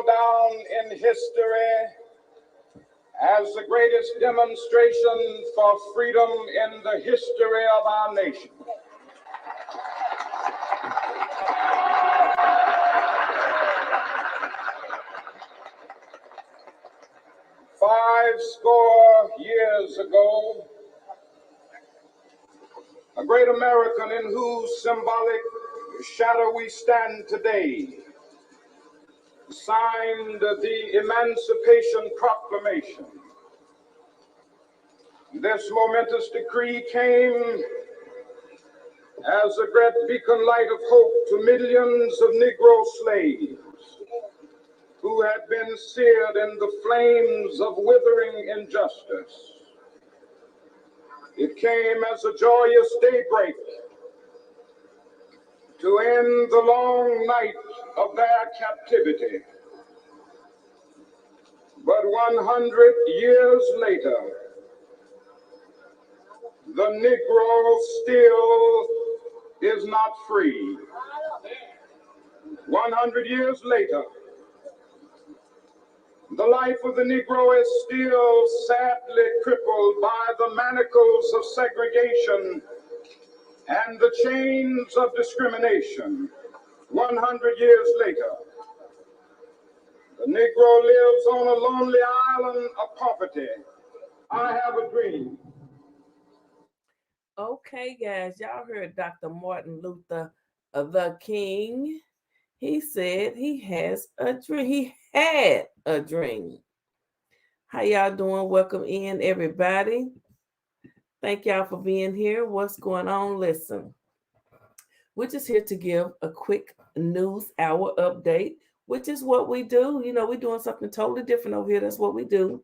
go down in history as the greatest demonstration for freedom in the history of our nation. Five score years ago, a great American in whose symbolic shadow we stand today signed the Emancipation Proclamation. This momentous decree came as a great beacon light of hope to millions of Negro slaves who had been seared in the flames of withering injustice. It came as a joyous daybreak to end the long night of their captivity. But 100 years later, the Negro still is not free. 100 years later, the life of the Negro is still sadly crippled by the manacles of segregation and the chains of discrimination. 100 years later, the Negro lives on a lonely island of poverty. I have a dream. Okay, guys, y'all heard Dr. Martin Luther the King. He said he has a dream. He had a dream. How y'all doing? Welcome in, everybody. Thank y'all for being here. What's going on? Listen, we're just here to give a quick news hour update, which is what we do. You know, we're doing something totally different over here. That's what we do.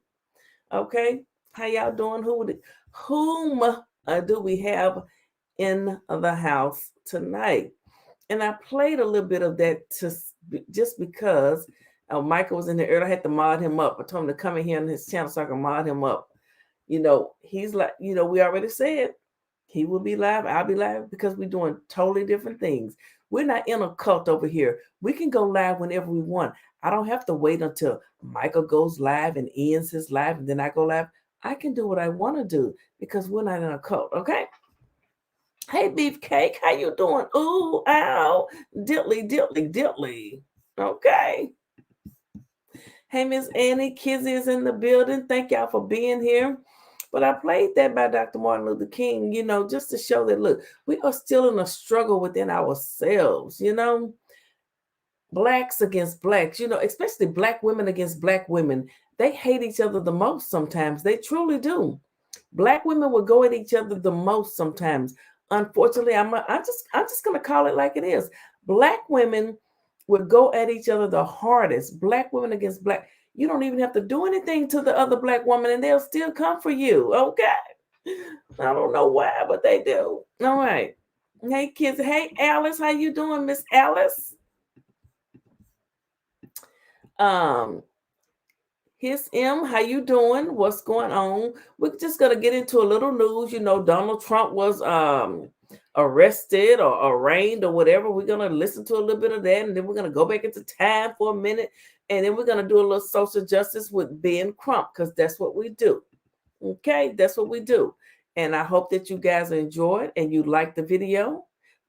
Okay. How y'all doing? Whom do we have in the house tonight? And I played a little bit of that just because Michael was in there earlier. I had to mod him up. I told him to come in here on his channel so I can mod him up. You know, he's like, you know, we already said he will be live. I'll be live because we're doing totally different things. We're not in a cult over here. We can go live whenever we want. I don't have to wait until Michael goes live and ends his live and then I go live. I can do what I want to do because we're not in a cult, okay? Hey, Beefcake, how you doing? Ooh, ow, diddly. Okay. Hey, Miss Annie, Kizzy is in the building. Thank y'all for being here. But I played that by Dr. Martin Luther King, you know, just to show that, look, we are still in a struggle within ourselves, you know. Blacks against blacks, you know, especially black women against black women. They hate each other the most sometimes. They truly do. Black women will go at each other the most sometimes. Unfortunately, I'm just gonna call it like it is. Black women would go at each other the hardest. Black women against black. You don't even have to do anything to the other black woman, and they'll still come for you. Okay. I don't know why, but they do. All right. Hey, kids. Hey, Alice. How you doing, Miss Alice? His M, how you doing? What's going on? We're just gonna get into a little news. You know, Donald Trump was arrested or arraigned or whatever. We're gonna listen to a little bit of that, and then we're gonna go back into time for a minute, and then we're gonna do a little social justice with Ben Crump because that's what we do. Okay, that's what we do. And I hope that you guys enjoyed and you like the video.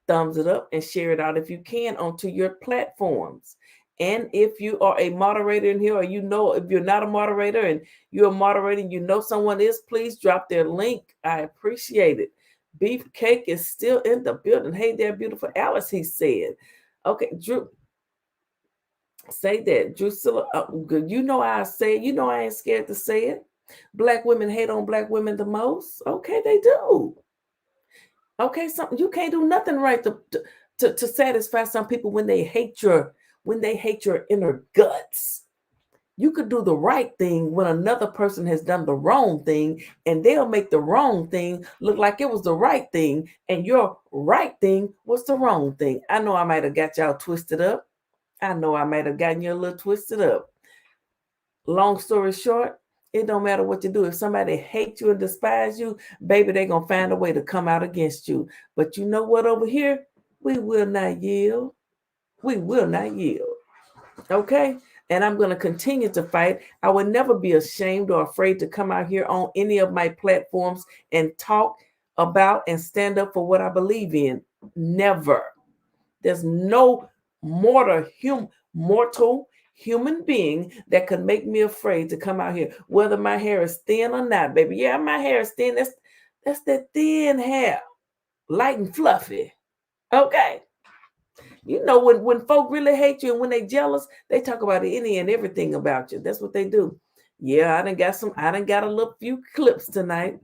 Thumbs it up and share it out if you can onto your platforms. And if you are a moderator in here, or you know, if you're not a moderator and you're a moderator and you know someone is, please drop their link. I appreciate it. Beefcake is still in the building. Hey there, beautiful Alice, he said. Okay, Drew, say that. Drusilla, you know I say it. You know I ain't scared to say it. Black women hate on black women the most. Okay, they do. Okay, something you can't do nothing right to satisfy some people when they hate your inner guts. You could do the right thing when another person has done the wrong thing, and they'll make the wrong thing look like it was the right thing, and your right thing was the wrong thing. I know I might have got y'all twisted up. I know I might have gotten you a little twisted up. Long story short, it don't matter what you do. If somebody hates you and despise you, baby, they're going to find a way to come out against you. But you know what over here? We will not yield. We will not yield. Okay? and I'm going to continue to fight. I will never be ashamed or afraid to come out here on any of my platforms and talk about and stand up for what I believe in. Never. There's no mortal human being that could make me afraid to come out here, whether my hair is thin or not, baby. Yeah, my hair is thin. That's that thin hair, light and fluffy. Okay. You know, when folk really hate you and when they jealous, they talk about any and everything about you. That's what they do. Yeah, I done got a little few clips tonight.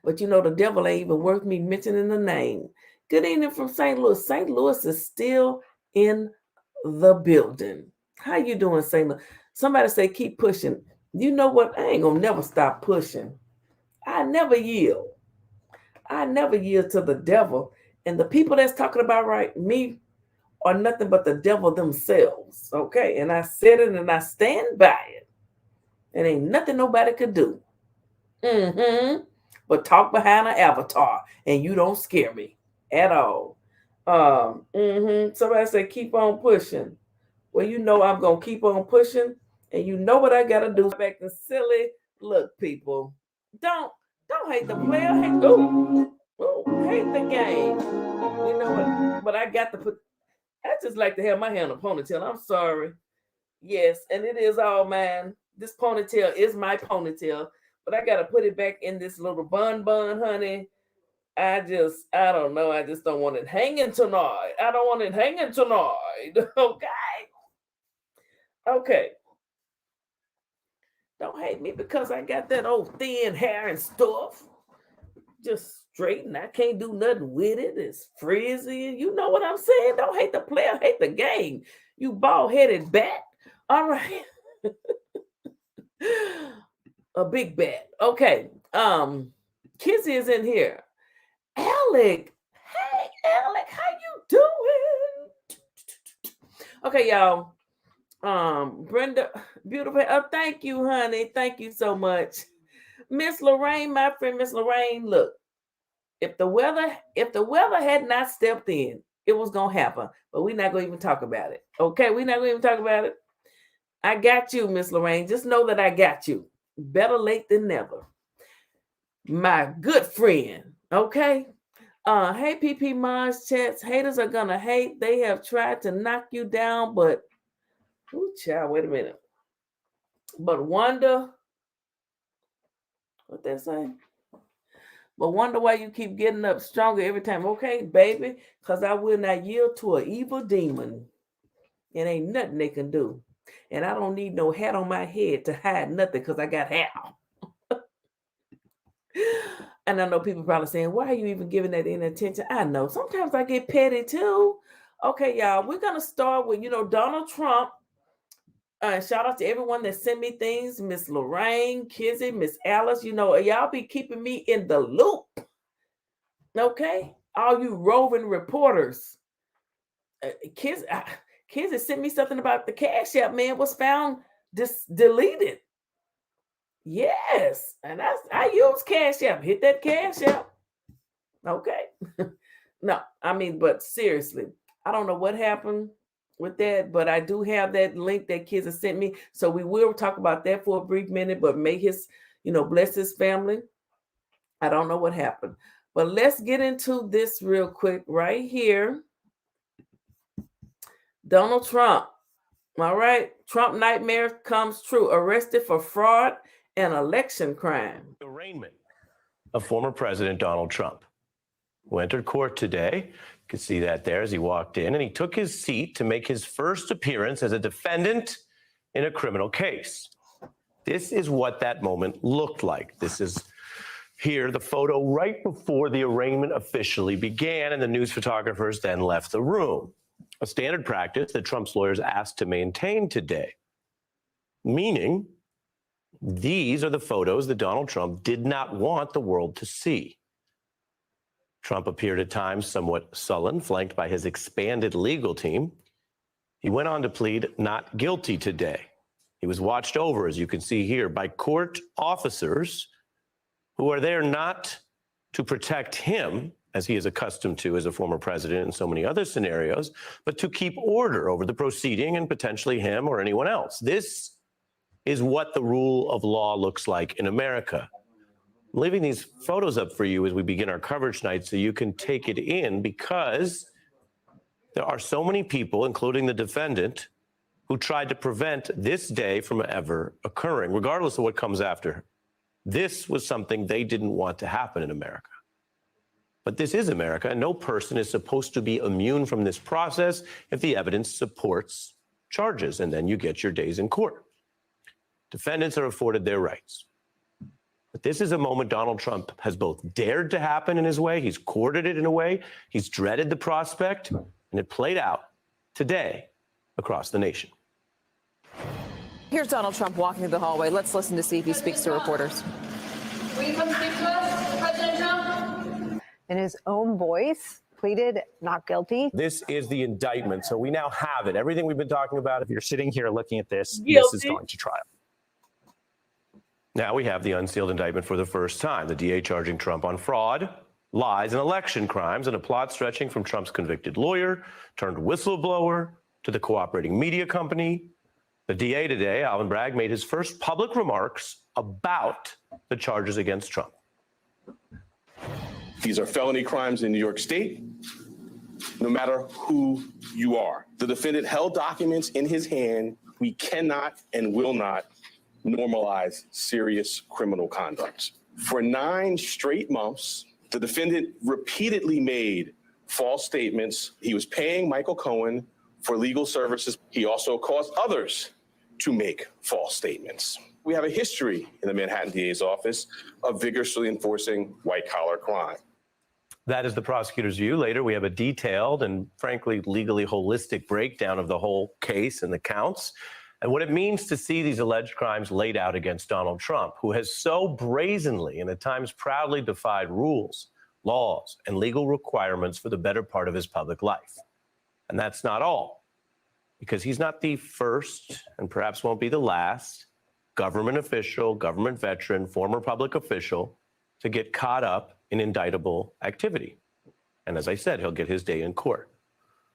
But you know, the devil ain't even worth me mentioning the name. Good evening from St. Louis. St. Louis is still in the building. How you doing, St. Louis? Somebody say keep pushing. You know what? I ain't gonna never stop pushing. I never yield. I never yield to the devil. And the people that's talking about me are nothing but the devil themselves. Okay. And I said it and I stand by it. And ain't nothing nobody could do. But talk behind an avatar and you don't scare me at all. Somebody said keep on pushing. Well, you know I'm gonna keep on pushing, and you know what I gotta do. Back to silly. Look, people, don't hate the player. Hate the game. You know what? But I got to put. I just like to have my hair in a ponytail. I'm sorry. Yes, and it is all mine. This ponytail is my ponytail, but I gotta put it back in this little bun, honey. I don't know. I just don't want it hanging tonight. I don't want it hanging tonight. Okay. Don't hate me because I got that old thin hair and stuff. Just straight and I can't do nothing with it. It's frizzy. You know what I'm saying? Don't hate the player, hate the game. You bald-headed bat. All right. A big bat. Okay. Kizzy is in here. Alec. Hey, Alec, how you doing? Okay, y'all. Brenda, beautiful. Oh, thank you, honey. Thank you so much. Miss Lorraine, my friend, Miss Lorraine, look, if the weather had not stepped in, it was gonna happen. But we're not gonna even talk about it. Okay, we're not gonna even talk about it. I got you, Miss Lorraine. Just know that I got you. Better late than never. My good friend. Okay. Hey, PP Mars chats. Haters are gonna hate. They have tried to knock you down, but ooh, child, wait a minute. But wonder what they say. But wonder why you keep getting up stronger every time. Okay, baby, because I will not yield to an evil demon. It ain't nothing they can do. And I don't need no hat on my head to hide nothing because I got hair. And I know people probably saying, why are you even giving that any attention? I know. Sometimes I get petty too. Okay, y'all, we're going to start with, Donald Trump. Shout out to everyone that sent me things. Miss Lorraine, Kizzy, Miss Alice. Y'all be keeping me in the loop. Okay? All you roving reporters. Kizzy sent me something about the Cash App, man, was found deleted. Yes. And I use Cash App. Hit that Cash App. Okay. No, but seriously, I don't know what happened with that, but I do have that link that Kids have sent me. So we will talk about that for a brief minute, but may his, bless his family. I don't know what happened, but let's get into this real quick right here. Donald Trump. All right. Trump nightmare comes true. Arrested for fraud and election crime. Arraignment of former President Donald Trump, who entered court today. You could see that there as he walked in, and he took his seat to make his first appearance as a defendant in a criminal case. This is what that moment looked like. This is here, the photo right before the arraignment officially began, and the news photographers then left the room. A standard practice that Trump's lawyers asked to maintain today, meaning these are the photos that Donald Trump did not want the world to see. Trump appeared at times somewhat sullen, flanked by his expanded legal team. He went on to plead not guilty today. He was watched over, as you can see here, by court officers who are there not to protect him, as he is accustomed to as a former president in so many other scenarios, but to keep order over the proceeding and potentially him or anyone else. This is what the rule of law looks like in America. I'm leaving these photos up for you as we begin our coverage tonight so you can take it in, because there are so many people, including the defendant, who tried to prevent this day from ever occurring, regardless of what comes after. This was something they didn't want to happen in America. But this is America, and no person is supposed to be immune from this process if the evidence supports charges, and then you get your days in court. Defendants are afforded their rights. But this is a moment Donald Trump has both dared to happen in his way, he's courted it in a way, he's dreaded the prospect, and it played out today across the nation. Here's Donald Trump walking through the hallway. Let's listen to see if he speaks to reporters. Will you come speak to us, President Trump? In his own voice, pleaded not guilty. This is the indictment, so we now have it. Everything we've been talking about, if you're sitting here looking at this, this is going to trial. Now we have the unsealed indictment for the first time. The DA charging Trump on fraud, lies, and election crimes, and a plot stretching from Trump's convicted lawyer turned whistleblower to the cooperating media company. The DA today, Alvin Bragg, made his first public remarks about the charges against Trump. These are felony crimes in New York State, no matter who you are. The defendant held documents in his hand. We cannot and will not normalize serious criminal conduct. For 9 straight months, the defendant repeatedly made false statements. He was paying Michael Cohen for legal services. He also caused others to make false statements. We have a history in the Manhattan DA's office of vigorously enforcing white-collar crime. That is the prosecutor's view. Later, we have a detailed and, frankly, legally holistic breakdown of the whole case and the counts, and what it means to see these alleged crimes laid out against Donald Trump, who has so brazenly and at times proudly defied rules, laws, and legal requirements for the better part of his public life. And that's not all, because he's not the first and perhaps won't be the last government official, government veteran, former public official to get caught up in indictable activity. And as I said, he'll get his day in court.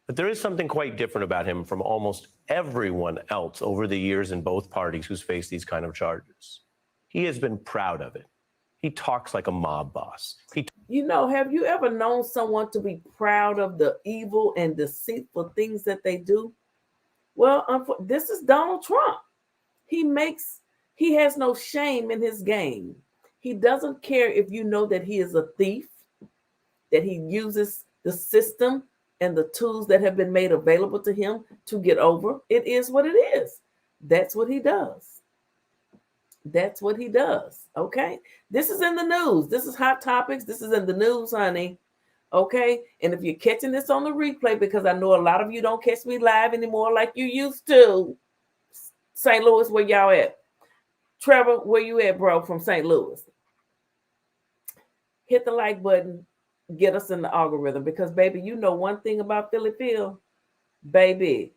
But there is something quite different about him from almost everyone else over the years in both parties who's faced these kind of charges. He has been proud of it. He talks like a mob boss. You know, have you ever known someone to be proud of the evil and deceitful things that they do? Well, this is Donald Trump. He has no shame in his game. He doesn't care if you know that he is a thief, that he uses the system and the tools that have been made available to him to get over. It is what it is. That's what he does. That's what he does. Okay. This is in the news. This is Hot Topics. This is in the news, honey. Okay. And if you're catching this on the replay, because I know a lot of you don't catch me live anymore like you used to. St. Louis, where y'all at? Trevor, where you at, bro, from St. Louis? Hit the like button. Get us in the algorithm, because, baby, you know one thing about Philly Phil. Baby,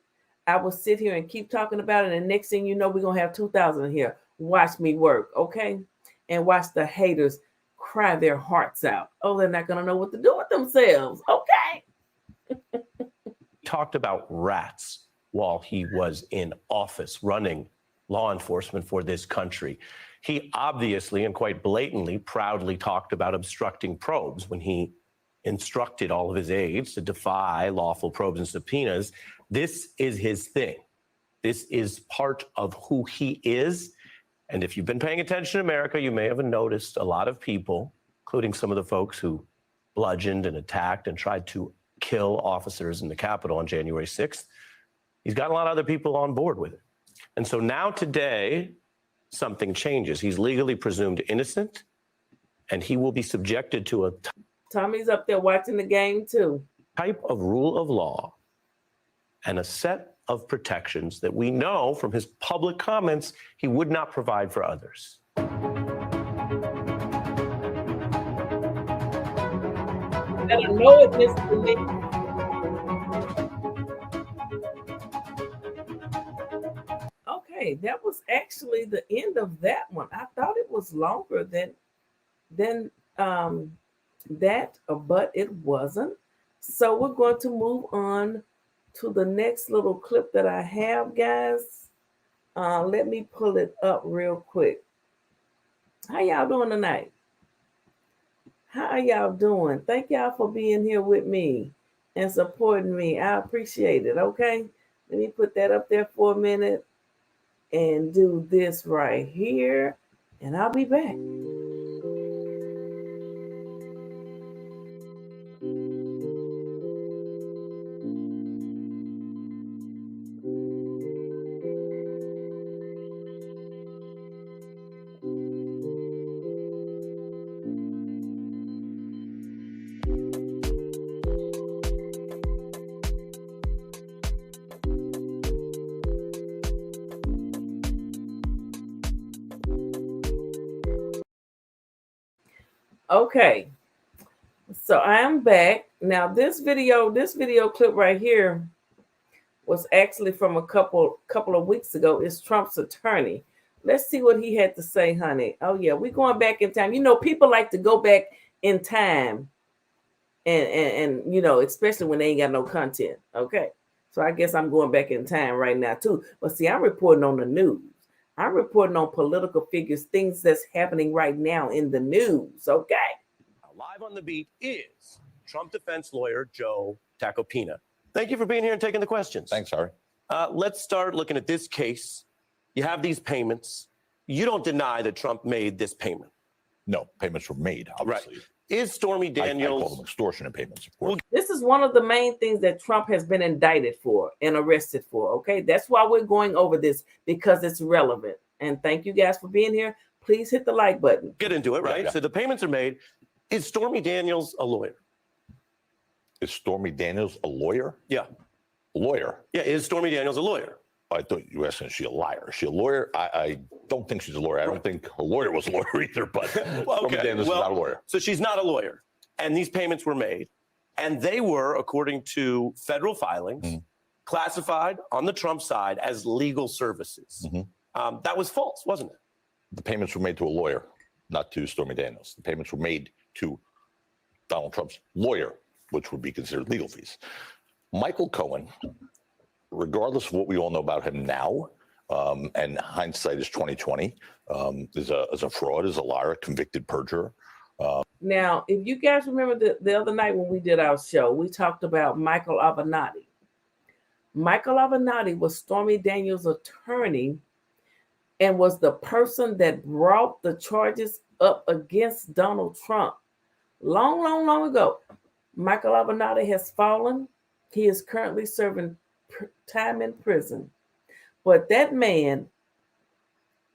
I will sit here and keep talking about it, and next thing you know, we're going to have 2,000 here. Watch me work, okay? And watch the haters cry their hearts out. Oh, they're not going to know what to do with themselves, okay? Talked about rats while he was in office running law enforcement for this country. He obviously and quite blatantly, proudly talked about obstructing probes when he instructed all of his aides to defy lawful probes and subpoenas. This is his thing. This is part of who he is. And if you've been paying attention in America, you may have noticed a lot of people, including some of the folks who bludgeoned and attacked and tried to kill officers in the Capitol on January 6th. He's got a lot of other people on board with it. And so now today, something changes. He's legally presumed innocent, and he will be subjected to a Tommy's up there watching the game too. Type of rule of law and a set of protections that we know from his public comments he would not provide for others. And I know it Mr. Lee. Okay, that was actually the end of that one. I thought it was longer than but it wasn't. So we're going to move on to the next little clip that I have, guys. Let me pull it up real quick. How y'all doing tonight? How are y'all doing? Thank y'all for being here with me and supporting me. I appreciate it. Okay. Let me put that up there for a minute and do this right here, and I'll be back. Okay, so I am back. Now this video clip right here was actually from a couple of weeks ago. It's Trump's attorney. Let's see what he had to say, honey. Oh yeah, we're going back in time. You know, people like to go back in time and you know, especially when they ain't got no content. Okay. So I guess I'm going back in time right now too. But see, I'm reporting on the news. I'm reporting on political figures, things that's happening right now in the news. Okay. Live on the beat is Trump defense lawyer Joe Tacopina. Thank you for being here and taking the questions. Thanks, Harry. Let's start looking at this case. You have these payments. You don't deny that Trump made this payment. No, payments were made, obviously. Right. Is Stormy Daniels... I call them extortionate payments, of course. This is one of the main things that Trump has been indicted for and arrested for, okay? That's why we're going over this, because it's relevant. And thank you guys for being here. Please hit the like button. Get into it, right? Yeah. So the payments are made. Is Stormy Daniels a lawyer? Is Stormy Daniels a lawyer? Yeah. A lawyer? Yeah, is Stormy Daniels a lawyer? I thought you were asking, is she a liar? Is she a lawyer? I don't think she's a lawyer. I don't think her lawyer was a lawyer either, but Stormy Daniels is not a lawyer. So she's not a lawyer. And these payments were made. And they were, according to federal filings, classified on the Trump side as legal services. That was false, wasn't it? The payments were made to a lawyer, not to Stormy Daniels. The payments were made to Donald Trump's lawyer, which would be considered legal fees. Michael Cohen, regardless of what we all know about him now, and hindsight is 2020, is a fraud, is a liar, a convicted perjurer. Now, if you guys remember the other night when we did our show, we talked about Michael Avenatti. Michael Avenatti was Stormy Daniels' attorney and was the person that brought the charges up against Donald Trump long ago. Michael Avenatti has fallen. He is currently serving time in prison. But that man,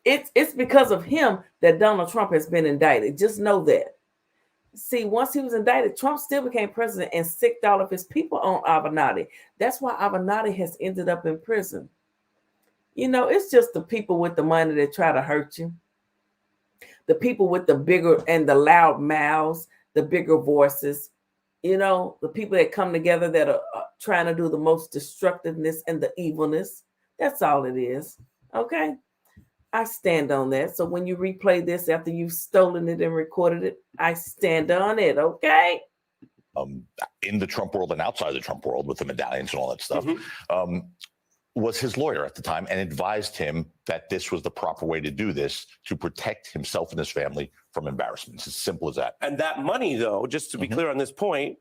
it's because of him that Donald Trump has been indicted. Just know that. See, once he was indicted, Trump still became president and sicked all of his people on Avenatti. That's why Avenatti has ended up in prison. You know, it's just the people with the money that try to hurt you. The people with the bigger and the loud mouths, the bigger voices, you know, the people that come together that are trying to do the most destructiveness and the evilness. That's all it is. Okay. I stand on that. So when you replay this after you've stolen it and recorded it, I stand on it. Okay. In the Trump world and outside the Trump world with the medallions and all that stuff, was his lawyer at the time and advised him that this was the proper way to do this to protect himself and his family from embarrassments. As simple as that. And that money, though, just to be clear on this point,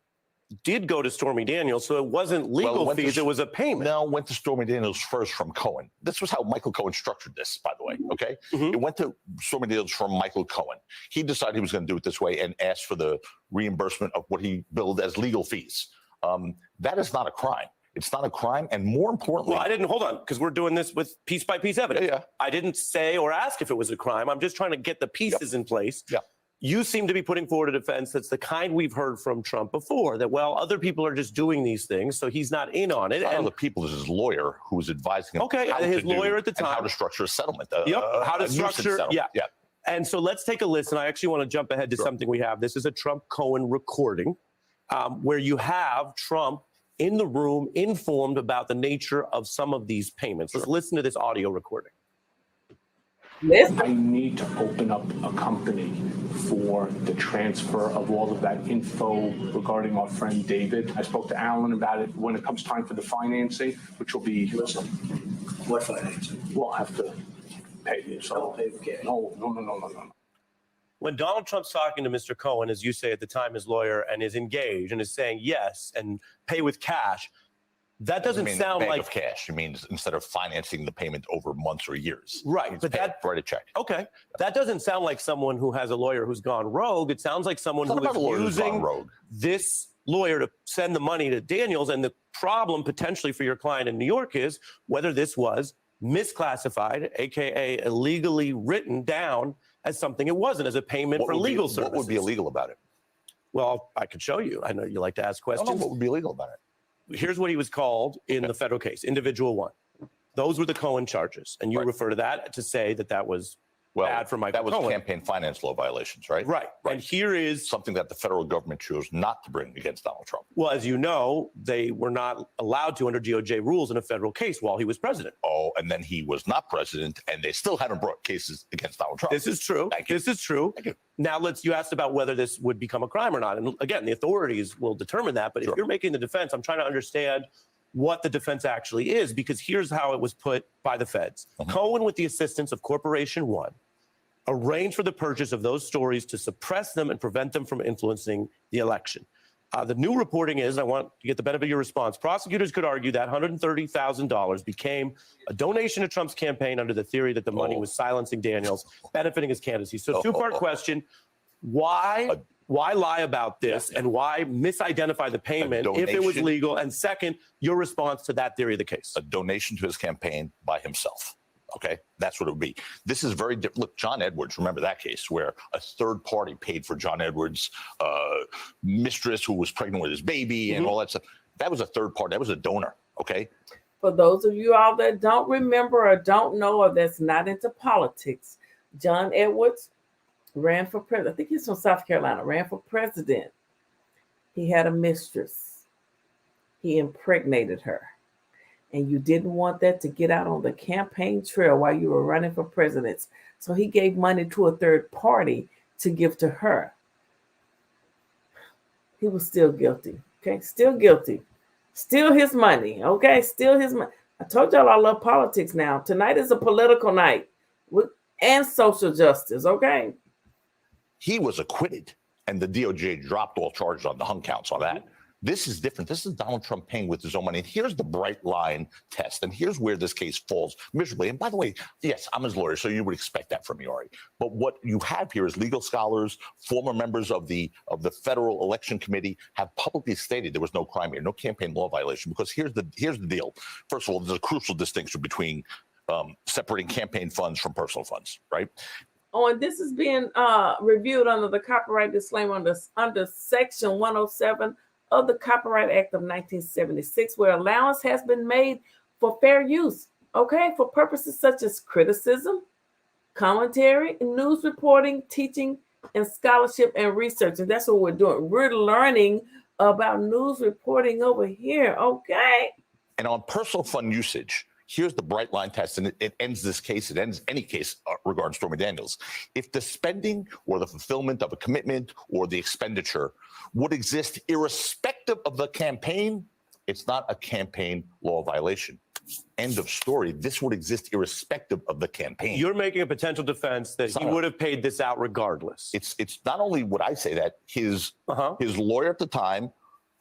did go to Stormy Daniels. So it wasn't legal fees, it was a payment. No, it went to Stormy Daniels first from Cohen. This was how Michael Cohen structured this, by the way, okay? It went to Stormy Daniels from Michael Cohen. He decided he was going to do it this way and asked for the reimbursement of what he billed as legal fees. That is not a crime. It's not a crime, and more importantly... Well, hold on, because we're doing this with piece-by-piece evidence. Yeah. I didn't say or ask if it was a crime. I'm just trying to get the pieces in place. Yeah. You seem to be putting forward a defense that's the kind we've heard from Trump before, that, well, other people are just doing these things, so he's not in on it. And other people is his lawyer who was advising him his lawyer at the time. how to structure a settlement. How to structure, yeah. And so let's take a listen. I actually want to jump ahead to something we have. This is a Trump-Cohen recording where you have Trump in the room informed about the nature of some of these payments. Let's listen to this audio recording. Listen. I need to open up a company for the transfer of all of that info regarding our friend David. I spoke to Alan about it when it comes time for the financing, which will be. Listen, what financing? We'll have to pay you. So I'll pay the cash. No. When Donald Trump's talking to Mr. Cohen, as you say at the time, his lawyer, and is engaged and is saying yes and pay with cash, that doesn't sound bank like of cash. It means instead of financing the payment over months or years. Right, but write a check. Okay, that doesn't sound like someone who has a lawyer who's gone rogue. It sounds like someone who is using this lawyer to send the money to Daniels. And the problem potentially for your client in New York is whether this was misclassified, aka illegally written down as something it wasn't, as a payment for legal services. What would be illegal about it? Well, I could show you. I know you like to ask questions. I don't know what would be illegal about it. Here's what he was called in the federal case, individual one. Those were the Cohen charges. And you refer to that to say that that was bad for Michael Cohen. That was campaign finance law violations, right? Right. And here is something that the federal government chose not to bring against Donald Trump. Well, as you know, they were not allowed to under DOJ rules in a federal case while he was president. Oh, and then he was not president, and they still haven't brought cases against Donald Trump. This is true. This is true. Now, you asked about whether this would become a crime or not. And again, the authorities will determine that. But if you're making the defense, I'm trying to understand what the defense actually is, because here's how it was put by the feds. Cohen, with the assistance of Corporation One, arranged for the purchase of those stories to suppress them and prevent them from influencing the election. The new reporting is, I want to get the benefit of your response, prosecutors could argue that $130,000 became a donation to Trump's campaign under the theory that the money was silencing Daniels, benefiting his candidacy. So two-part question, why lie about this and why misidentify the payment if it was legal? And second, your response to that theory of the case. A donation to his campaign by himself. Okay, that's what it would be. This is very different. Look, John Edwards, remember that case where a third party paid for John Edwards' mistress who was pregnant with his baby and all that stuff. That was a third party. That was a donor. Okay. For those of you all that don't remember or don't know or that's not into politics, John Edwards ran for president. I think he's from South Carolina, ran for president. He had a mistress. He impregnated her. And you didn't want that to get out on the campaign trail while you were running for president. So he gave money to a third party to give to her. He was still guilty. Okay, still guilty. Still his money. Okay, still his money. I told y'all I love politics now. Tonight is a political night and social justice. Okay. He was acquitted, and the DOJ dropped all charges on the hung counts on that. This is different. This is Donald Trump paying with his own money. And here's the bright line test. And here's where this case falls miserably. And by the way, yes, I'm his lawyer, so you would expect that from me, Ari. But what you have here is legal scholars, former members of the Federal Election Committee have publicly stated there was no crime here, no campaign law violation. Because here's the deal. First of all, there's a crucial distinction between separating campaign funds from personal funds, right? Oh, and this is being reviewed under the copyright disclaimer under Section 107 of the Copyright Act of 1976, where allowance has been made for fair use, okay, for purposes such as criticism, commentary, news reporting, teaching, and scholarship and research. And that's what we're doing. We're learning about news reporting over here, okay? And on personal fund usage, here's the bright line test, and it ends this case. It ends any case regarding Stormy Daniels. If the spending or the fulfillment of a commitment or the expenditure would exist irrespective of the campaign, it's not a campaign law violation. End of story. This would exist irrespective of the campaign. You're making a potential defense that he would have paid this out regardless. It's not only would I say that, his lawyer at the time,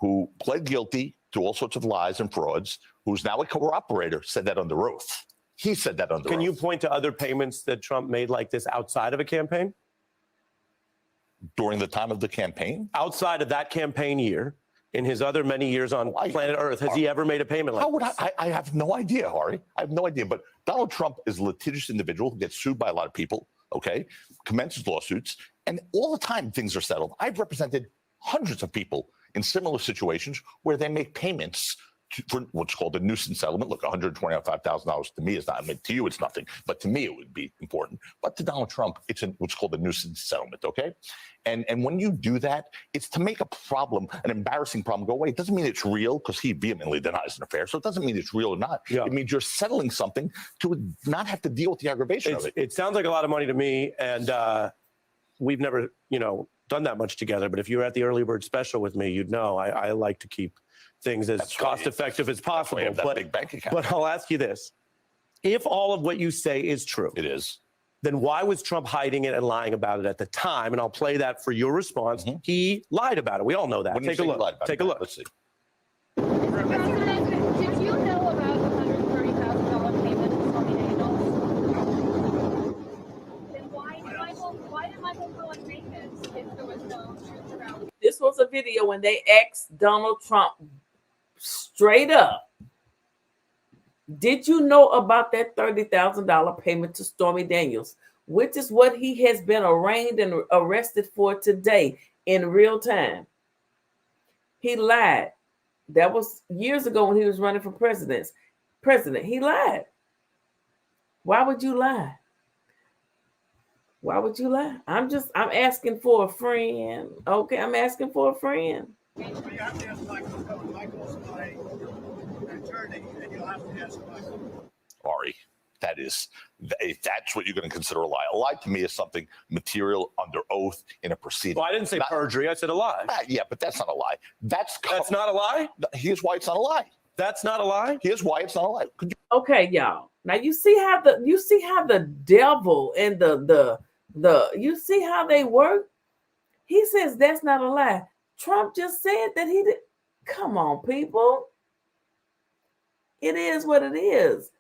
who pled guilty to all sorts of lies and frauds, who's now a cooperator, said that under oath. He said that under oath. Can you point to other payments that Trump made like this outside of a campaign? During the time of the campaign? Outside of that campaign year, in his other many years on planet Earth, has he ever made a payment like this? I have no idea, Ari. I have no idea. But Donald Trump is a litigious individual who gets sued by a lot of people, okay, commences lawsuits, and all the time things are settled. I've represented hundreds of people in similar situations where they make payments for what's called a nuisance settlement. Look, $125,000 to me is not, I mean, to you it's nothing, but to me it would be important. But to Donald Trump, it's what's called a nuisance settlement, okay? And when you do that, it's to make a problem, an embarrassing problem, go away. It doesn't mean it's real, because he vehemently denies an affair, so it doesn't mean it's real or not. Yeah. It means you're settling something to not have to deal with the aggravation of it. It sounds like a lot of money to me, and we've never, done that much together. But if you were at the early bird special with me, you'd know I like to keep things as cost effective as possible. That big bank account. But I'll ask you this: if all of what you say is true, It is. then why was Trump hiding it and lying about it at the time? And I'll play that for your response. He lied about it. We all know that. When you Take a say he look. lied about Take it, a look. Let's see. Mr. President, did you know about the $130,000 payment to Stormy Daniels? Then why did Michael Cohen make it if there was no truth around it? This was a video when they asked Donald Trump straight up, did you know about that $30,000 payment to Stormy Daniels, which is what he has been arraigned and arrested for today in real time? He lied. That was years ago when he was running for president. He lied. Why would you lie? Why would you lie? I'm asking for a friend. Okay, I'm asking for a friend. You have to ask Michael Cohen. Michael's my attorney, and you'll have to ask Michael. Ari, if that's what you're going to consider a lie. A lie to me is something material under oath in a proceeding. Well, I didn't say perjury. I said a lie. Yeah, but that's not a lie. That's not a lie? Here's why it's not a lie. That's not a lie? Here's why it's not a lie. Okay, y'all. Now you see how the devil and the you see how they work? He says that's not a lie. Trump just said that he did. Come on, people. It is what it is.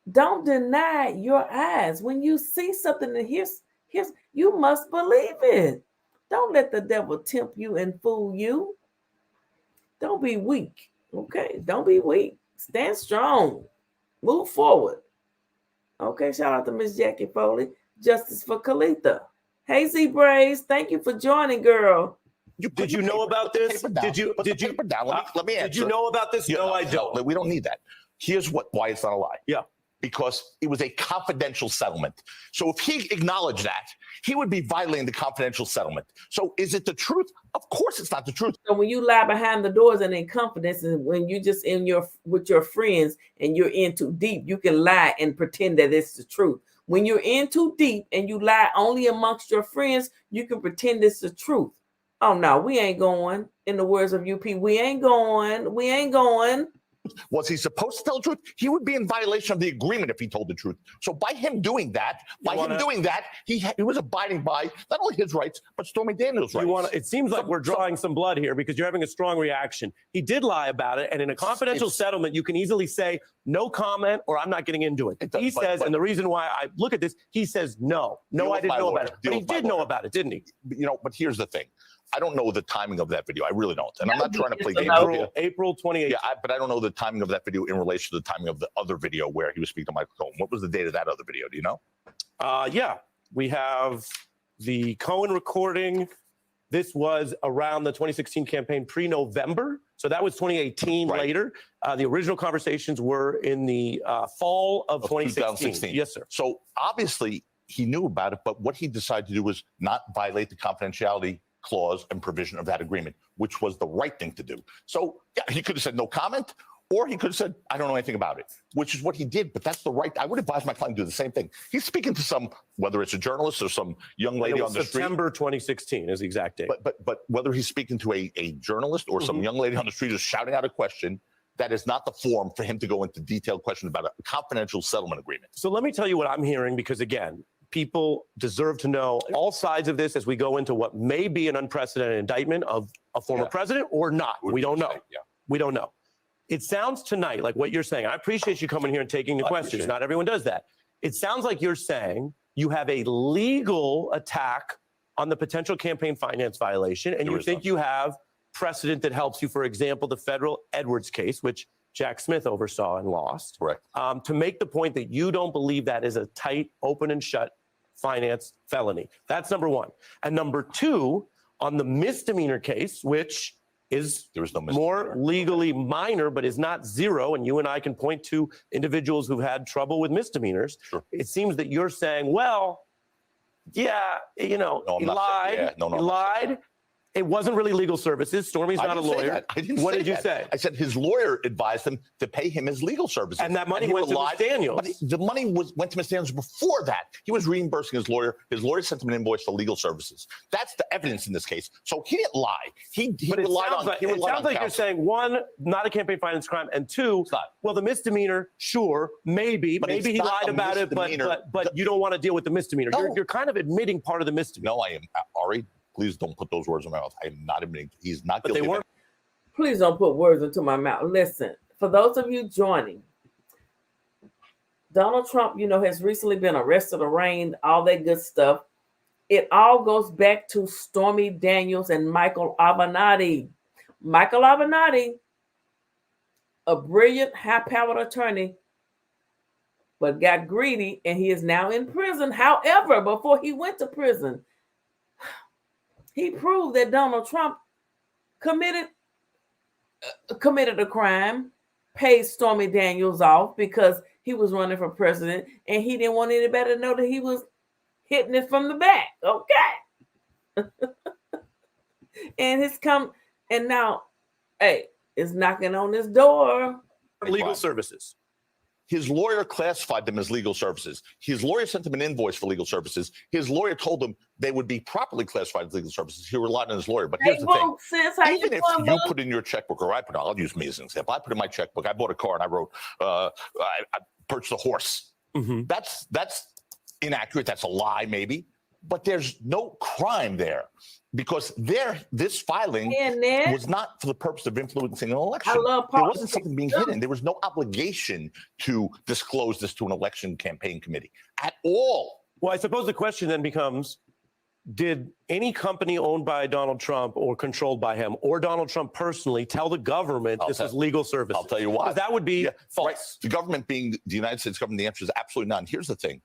Don't deny your eyes. When you see something and here's you must believe it. Don't let the devil tempt you and fool you. Don't be weak. Okay, don't be weak. Stand strong. Move forward. Okay, shout out to Miss Jackie Foley. Justice for Kalitha. Hey, Z Braves, thank you for joining, girl. Did you know about this? Did you Let me answer. Did you know about this? No, I don't. No, we don't need that. Here's why it's not a lie. Yeah. Because it was a confidential settlement. So if he acknowledged that, he would be violating the confidential settlement. So is it the truth? Of course it's not the truth. So when you lie behind the doors and in confidence, and when you just with your friends and you're in too deep, you can lie and pretend that it's the truth. When you're in too deep and you lie only amongst your friends, you can pretend it's the truth. Oh no, we ain't going. In the words of UP, we ain't going. We ain't going. Was he supposed to tell the truth? He would be in violation of the agreement if he told the truth. So by him doing that, he was abiding by not only his rights, but Stormy Daniels' rights. It seems like we're drawing some blood here because you're having a strong reaction. He did lie about it, and in a confidential settlement, you can easily say, no comment, or I'm not getting into it. He says, and the reason why I look at this, he says, no, I didn't know about it. But he did know about it, didn't he? But here's the thing. I don't know the timing of that video. I really don't. And I'm not trying to play games. April 28th. Yeah, but I don't know the timing of that video in relation to the timing of the other video where he was speaking to Michael Cohen. What was the date of that other video? Do you know? Yeah, we have the Cohen recording. This was around the 2016 campaign pre-November. So that was 2018 later. The original conversations were in the fall of 2016. Yes, sir. So obviously he knew about it, but what he decided to do was not violate the confidentiality clause and provision of that agreement, which was the right thing to do. So yeah, he could have said no comment, or he could have said, I don't know anything about it, which is what he did. But that's the right. I would advise my client to do the same thing. He's speaking to whether it's a journalist or some young lady on the street. September 2016 is the exact date. But whether he's speaking to a journalist or some young lady on the street just shouting out a question, that is not the forum for him to go into detailed questions about a confidential settlement agreement. So let me tell you what I'm hearing, because again, people deserve to know all sides of this as we go into what may be an unprecedented indictment of a former president or not. We don't know. We don't know. It sounds tonight like what you're saying. I appreciate you coming here and taking the questions. Not everyone does that. It sounds like you're saying you have a legal attack on the potential campaign finance violation, and you think you have precedent that helps you. For example, the federal Edwards case, which Jack Smith oversaw and lost. Correct. To make the point that you don't believe that is a tight, open and shut finance felony. That's number one. And number two, on the misdemeanor case, which is There was no more misdemeanor. legally minor, but is not zero. And you and I can point to individuals who've had trouble with misdemeanors. Sure. It seems that you're saying, well, yeah, you know, No, I'm he not saying- lied. yeah, no, he I'm not saying lied. It wasn't really legal services. Stormy's I not a didn't say lawyer. that. I didn't What say did you that. say? I said his lawyer advised him to pay him his legal services. And that money he went to relied- Ms. Daniels. But the money went to Ms. Daniels before that. He was reimbursing his lawyer. His lawyer sent him an invoice for legal services. That's the evidence in this case. So he didn't lie. He But it relied sounds on. like, he it relied sounds on like you're counsel. saying, one, not a campaign finance crime, and two, not. well, the misdemeanor, sure, maybe But it's he not lied a about it, misdemeanor. but you don't want to deal with the misdemeanor. No. You're kind of admitting part of the misdemeanor. No, I am. Ari, please don't put those words in my mouth. I am not admitting. He's not But guilty. they of weren't. Please don't put words into my mouth. Listen, for those of you joining, Donald Trump, has recently been arrested, arraigned, all that good stuff. It all goes back to Stormy Daniels and Michael Avenatti. Michael Avenatti, a brilliant, high-powered attorney, but got greedy, and he is now in prison. However, before he went to prison, he proved that Donald Trump committed a crime, paid Stormy Daniels off because he was running for president, and he didn't want anybody to know that he was hitting it from the back. Okay. And now, hey, it's knocking on his door. Legal services. His lawyer classified them as legal services. His lawyer sent him an invoice for legal services. His lawyer told him they would be properly classified as legal services. He relied on his lawyer. But here's the thing. Even if you put in your checkbook, or I put, I'll use me as an example. I put in my checkbook, I bought a car and I wrote, I purchased a horse. Mm-hmm. That's inaccurate. That's a lie, maybe. But there's no crime there because this filing was not for the purpose of influencing an election. There wasn't something being hidden. There was no obligation to disclose this to an election campaign committee at all. Well, I suppose the question then becomes, did any company owned by Donald Trump or controlled by him or Donald Trump personally tell the government this was legal service? I'll tell you why. That would be false. Right. The government being the United States government, the answer is absolutely none. Here's the thing.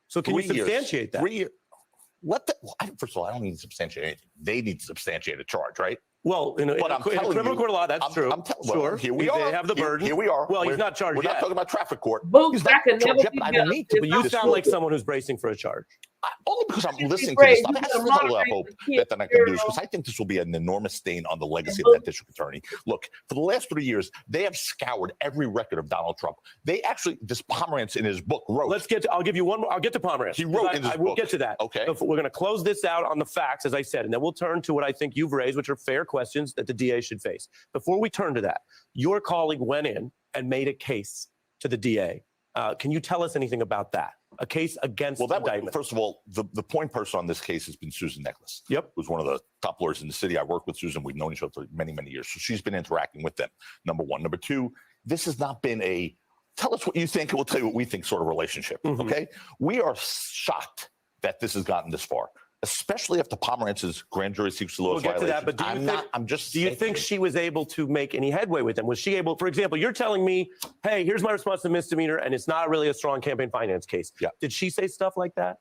So can you substantiate that? 3 years. First of all, I don't need to substantiate anything. They need to substantiate a charge, right? Well, in a criminal court of law, that's true. Sure. Here we are. They have the burden. Here we are. Well, he's not charged yet. We're not talking about traffic court. Boots, I can never but I don't need to. But you sound like someone who's bracing for a charge. Only because I'm listening to this. That's a little hope that I can do because I think this will be an enormous stain on the legacy of that district attorney. Look, for the last 3 years, they have scoured every record of Donald Trump. They actually, this Pomerantz in his book wrote. I'll give you one more. I'll get to Pomerantz. He wrote in his book. I will get to that. Okay. So we're going to close this out on the facts, as I said, and then we'll turn to what I think you've raised, which are fair questions that the DA should face. Before we turn to that, your colleague went in and made a case to the DA. Can you tell us anything about that? A case against indictment. First of all, the point person on this case has been Susan Nicholas. Yep. Who's one of the top lawyers in the city. I worked with Susan. We've known each other for many, many years. So she's been interacting with them, number one. Number two, this has not been a tell us what you think and we'll tell you what we think sort of relationship, okay? We are shocked that this has gotten this far, especially after Pomerantz's grand jury secrecy laws We'll get to that, but do you think she was able to make any headway with them? Was she able, for example, you're telling me, hey, here's my response to misdemeanor, and it's not really a strong campaign finance case. Yeah. Did she say stuff like that?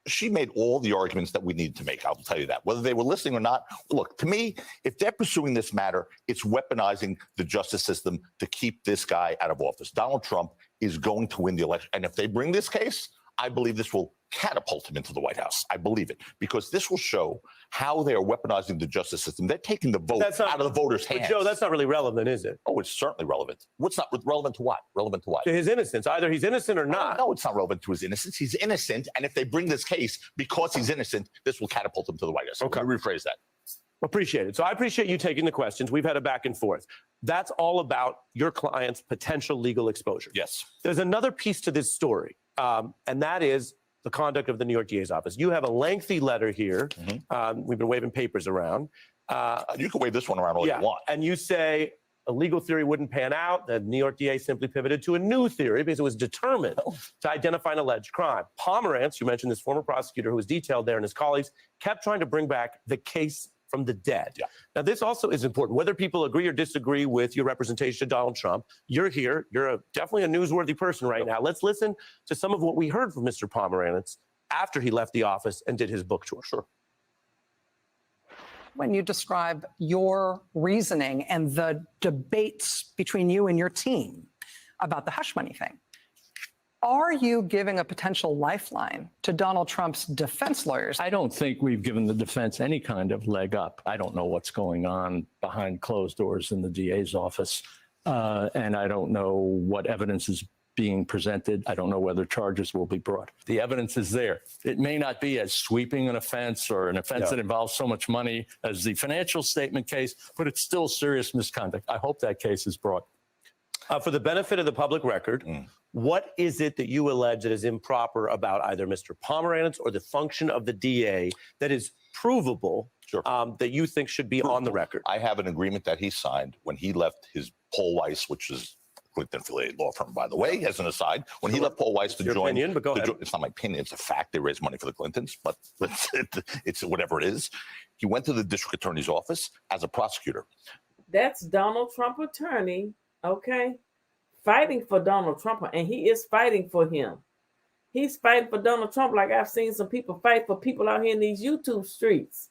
She made all the arguments that we needed to make. I'll tell you that. Whether they were listening or not, look, to me, if they're pursuing this matter, it's weaponizing the justice system to keep this guy out of office. Donald Trump is going to win the election. And if they bring this case, I believe this will catapult him into the White House. I believe it because this will show how they are weaponizing the justice system. They're taking the vote out of the voters' hands. Joe, that's not really relevant, is it? Oh, it's certainly relevant. What's not relevant to what? Relevant to what? To his innocence. Either he's innocent or not. No, it's not relevant to his innocence. He's innocent. And if they bring this case because he's innocent, this will catapult him to the White House. Okay. Let me rephrase that. Appreciate it. So I appreciate you taking the questions. We've had a back and forth. That's all about your client's potential legal exposure. Yes. There's another piece to this story, and that is the conduct of the New York DA's office. You have a lengthy letter here. We've been waving papers around. You can wave this one around all you want. And you say a legal theory wouldn't pan out. The New York DA simply pivoted to a new theory because it was determined to identify an alleged crime. Pomerantz, you mentioned this former prosecutor who was detailed there, and his colleagues kept trying to bring back the case from the dead. Yeah. Now, this also is important. Whether people agree or disagree with your representation of Donald Trump, you're here. You're definitely a newsworthy person right now. Let's listen to some of what we heard from Mr. Pomerantz after he left the office and did his book tour. Sure. when you describe your reasoning and the debates between you and your team about the hush money thing. Are you giving a potential lifeline to Donald Trump's defense lawyers? I don't think we've given the defense any kind of leg up. I don't know what's going on behind closed doors in the DA's office. And I don't know what evidence is being presented. I don't know whether charges will be brought. The evidence is there. It may not be as sweeping an offense or an offense that involves so much money as the financial statement case, but it's still serious misconduct. I hope that case is brought. For the benefit of the public record, what is it that you allege that is improper about either Mr. Pomerantz or the function of the DA that is provable that you think should be on the record? I have an agreement that he signed when he left his Paul Weiss, which is Clinton-affiliated law firm, by the way, as an aside. When he left Paul Weiss to join, opinion, but go ahead. It's not my opinion, it's a fact. They raised money for the Clintons, but it's whatever it is. He went to the district attorney's office as a prosecutor. That's Donald Trump attorney, okay, fighting for Donald Trump, and he is fighting for him. He's fighting for Donald Trump like I've seen some people fight for people out here in these YouTube streets.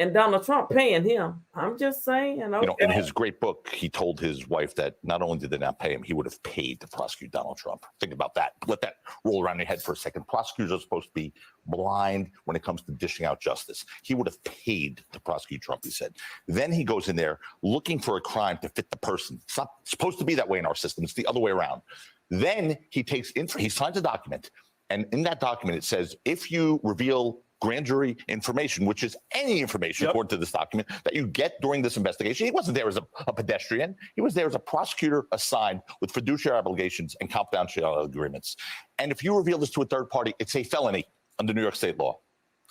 And Donald Trump paying him. I'm just saying. Okay. You know, in his great book, he told his wife that not only did they not pay him, he would have paid to prosecute Donald Trump. Think about that. Let that roll around your head for a second. Prosecutors are supposed to be blind when it comes to dishing out justice. He would have paid to prosecute Trump, he said. Then he goes in there looking for a crime to fit the person. It's not supposed to be that way in our system. It's the other way around. Then he signs a document. And in that document, it says, if you reveal grand jury information, which is any information, according to this document, that you get during this investigation. He wasn't there as a pedestrian. He was there as a prosecutor assigned with fiduciary obligations and confidentiality agreements. And if you reveal this to a third party, it's a felony under New York state law.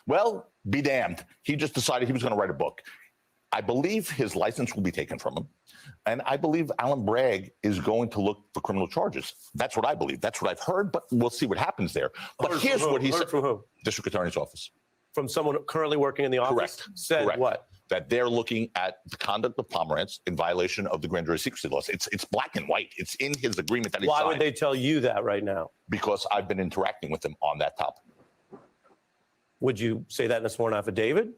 Well, be damned. He just decided he was going to write a book. I believe his license will be taken from him. And I believe Alan Bragg is going to look for criminal charges. That's what I believe. That's what I've heard, but we'll see what happens there. But here's what he said. From who? District Attorney's Office. From someone currently working in the office? Correct. Said Correct. What? That they're looking at the conduct of Pomerantz in violation of the grand jury secrecy laws. It's black and white. It's in his agreement that he signed. Why would they tell you that right now? Because I've been interacting with him on that topic. Would you say that in a sworn affidavit?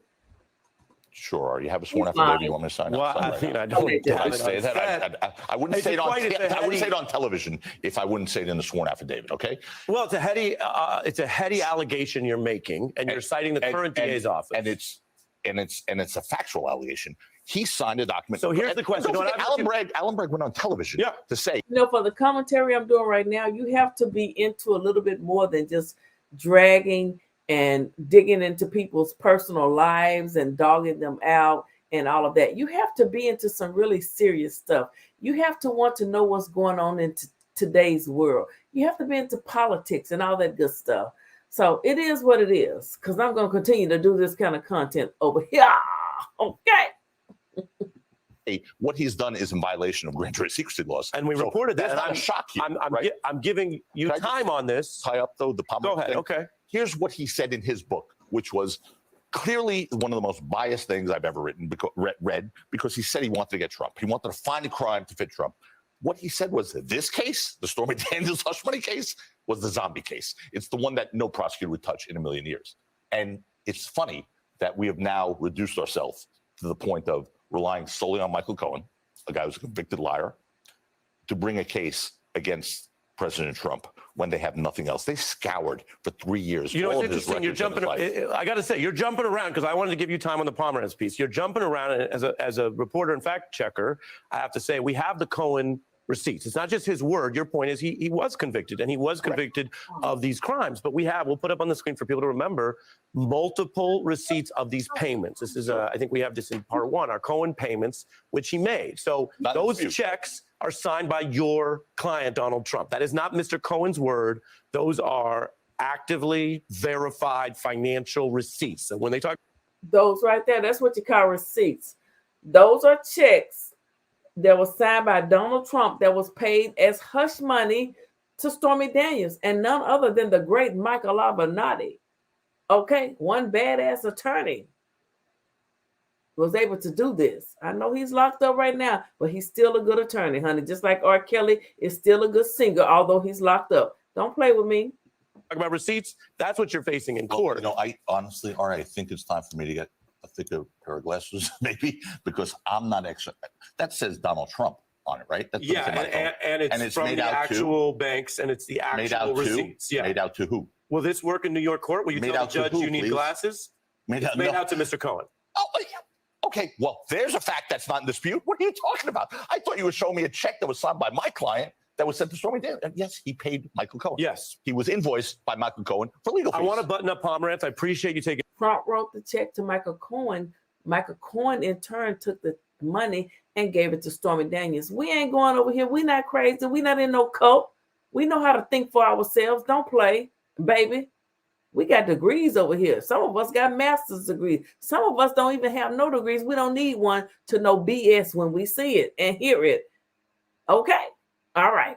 Sure. You have a sworn affidavit you want me to sign? Well, I mean, I don't. Did I say that? I wouldn't say it on. I wouldn't say it on television if I wouldn't say it in the sworn affidavit. Okay. Well, it's a heady allegation you're making, and you're citing the current DA's office, and it's a factual allegation. He signed a document. So here's the question: Alan Bragg went on television to say, for the commentary I'm doing right now, you have to be into a little bit more than just dragging and digging into people's personal lives and dogging them out and all of that. You have to be into some really serious stuff. You have to want to know what's going on in today's world. You have to be into politics and all that good stuff. So it is what it is, because I'm going to continue to do this kind of content over here. Okay. What he's done is in violation of grand jury secrecy laws. And we reported that. And I'm shocked here. I'm giving you time on this. Tie up, though, the Go ahead. thing. Okay. Here's what he said in his book, which was clearly one of the most biased things I've ever read, because he said he wanted to get Trump. He wanted to find a crime to fit Trump. What he said was that this case, the Stormy Daniels hush money case, was the zombie case. It's the one that no prosecutor would touch in a million years. And it's funny that we have now reduced ourselves to the point of relying solely on Michael Cohen, a guy who's a convicted liar, to bring a case against President Trump when they have nothing else. They scoured for 3 years. You know what's interesting? You're jumping. I got to say, you're jumping around because I wanted to give you time on the Pomerantz piece. You're jumping around, and as a reporter and fact checker, I have to say we have the Cohen receipts. It's not just his word. Your point is he was convicted, and he was convicted of these crimes. But we'll put up on the screen for people to remember multiple receipts of these payments. This is I think we have this in part one, our Cohen payments, which he made. So those checks are signed by your client, Donald Trump. That is not Mr. Cohen's word. Those are actively verified financial receipts. So when they talk, those right there, that's what you call receipts. Those are checks that was signed by Donald Trump that was paid as hush money to Stormy Daniels and none other than the great Michael Avenatti. Okay, one badass attorney was able to do this. I know he's locked up right now, but he's still a good attorney, honey. Just like R. Kelly is still a good singer, although he's locked up. Don't play with me. Talk about receipts. That's what you're facing in court. I honestly, all right, I think it's time for me to get a thicker pair of glasses, maybe, because I'm not extra. That says Donald Trump on it, right? That doesn't Yeah, say my phone. and it's from made the out actual banks, and it's the made actual out receipts. Yeah. Made out to who? Will this work in New York court? Will you Made tell out the to judge who, you need please? glasses? Made It's out, made no. out to Mr. Cohen. Oh, yeah. Okay, well, there's a fact that's not in dispute. What are you talking about? I thought you were showing me a check that was signed by my client that was sent to Stormy Daniels. Yes, he paid Michael Cohen. Yes. He was invoiced by Michael Cohen for legal fees. I want to button up Pomerantz. I appreciate you taking. Trump wrote the check to Michael Cohen. Michael Cohen, in turn, took the money and gave it to Stormy Daniels. We ain't going over here. We not crazy. We not in no cult. We know how to think for ourselves. Don't play, baby. We got degrees over here. Some of us got master's degrees. Some of us don't even have no degrees. We don't need one to know BS when we see it and hear it. Okay. All right.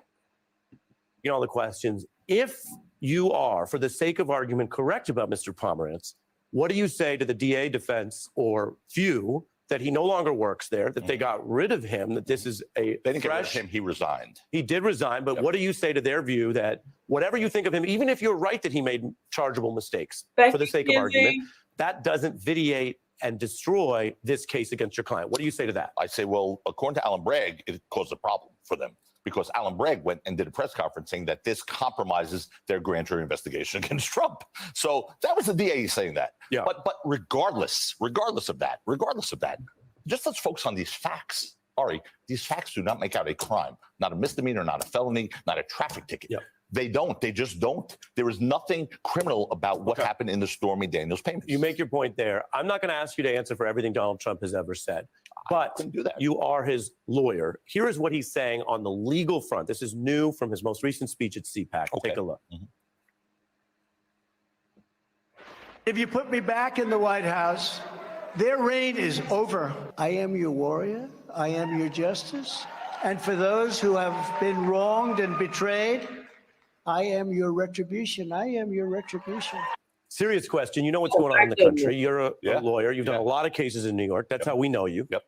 You know, all the questions. If you are, for the sake of argument, correct about Mr. Pomerantz, what do you say to the DA defense or few that he no longer works there, that they got rid of him, that this is a They didn't get rid of fresh... him. He resigned. He did resign, but what do you say to their view that whatever you think of him, even if you're right that he made chargeable mistakes, for the sake of argument, that doesn't vitiate and destroy this case against your client? What do you say to that? I say, well, according to Alan Bragg, it caused a problem for them because Alan Bragg went and did a press conference saying that this compromises their grand jury investigation against Trump. So that was the DA saying that. Yeah. But regardless of that, just let's focus on these facts. Ari, these facts do not make out a crime, not a misdemeanor, not a felony, not a traffic ticket. Yeah. They don't. They just don't. There is nothing criminal about what happened in the Stormy Daniels payments. You make your point there. I'm not going to ask you to answer for everything Donald Trump has ever said, but couldn't do that. You are his lawyer. Here is what he's saying on the legal front. This is new from his most recent speech at CPAC. Okay. Take a look. Mhm. If you put me back in the White House, their reign is over. I am your warrior. I am your justice. And for those who have been wronged and betrayed, I am your retribution. I am your retribution. Serious question. You know what's going on in the country. You're a lawyer. You've done Yeah. a lot of cases in New York. That's how we know you. Yep.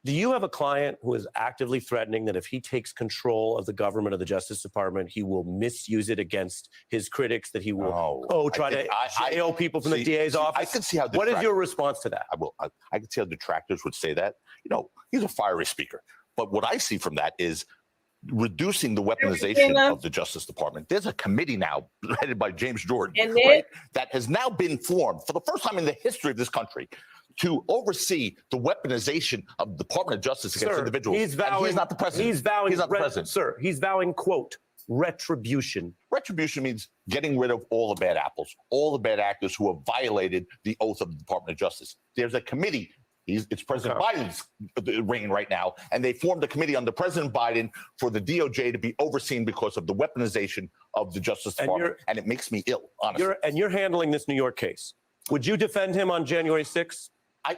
Do you have a client who is actively threatening that if he takes control of the government or the Justice Department, he will misuse it against his critics, that he will try to jail people from the DA's office? I can see how. What is your response to that? I can see how detractors would say that. You know, he's a fiery speaker. But what I see from that is reducing the weaponization of the Justice Department. There's a committee now headed by James Jordan, right, that has now been formed for the first time in the history of this country to oversee the weaponization of the Department of Justice against individuals. He's vowing, he's not the president. He's vowing, he's not the president. Sir, he's vowing, quote, retribution. Retribution means getting rid of all the bad apples, all the bad actors who have violated the oath of the Department of Justice. There's a committee. It's President Biden's reign right now, and they formed a committee under President Biden for the DOJ to be overseen because of the weaponization of the Justice Department, and it makes me ill, honestly. You're handling this New York case. Would you defend him on January 6th?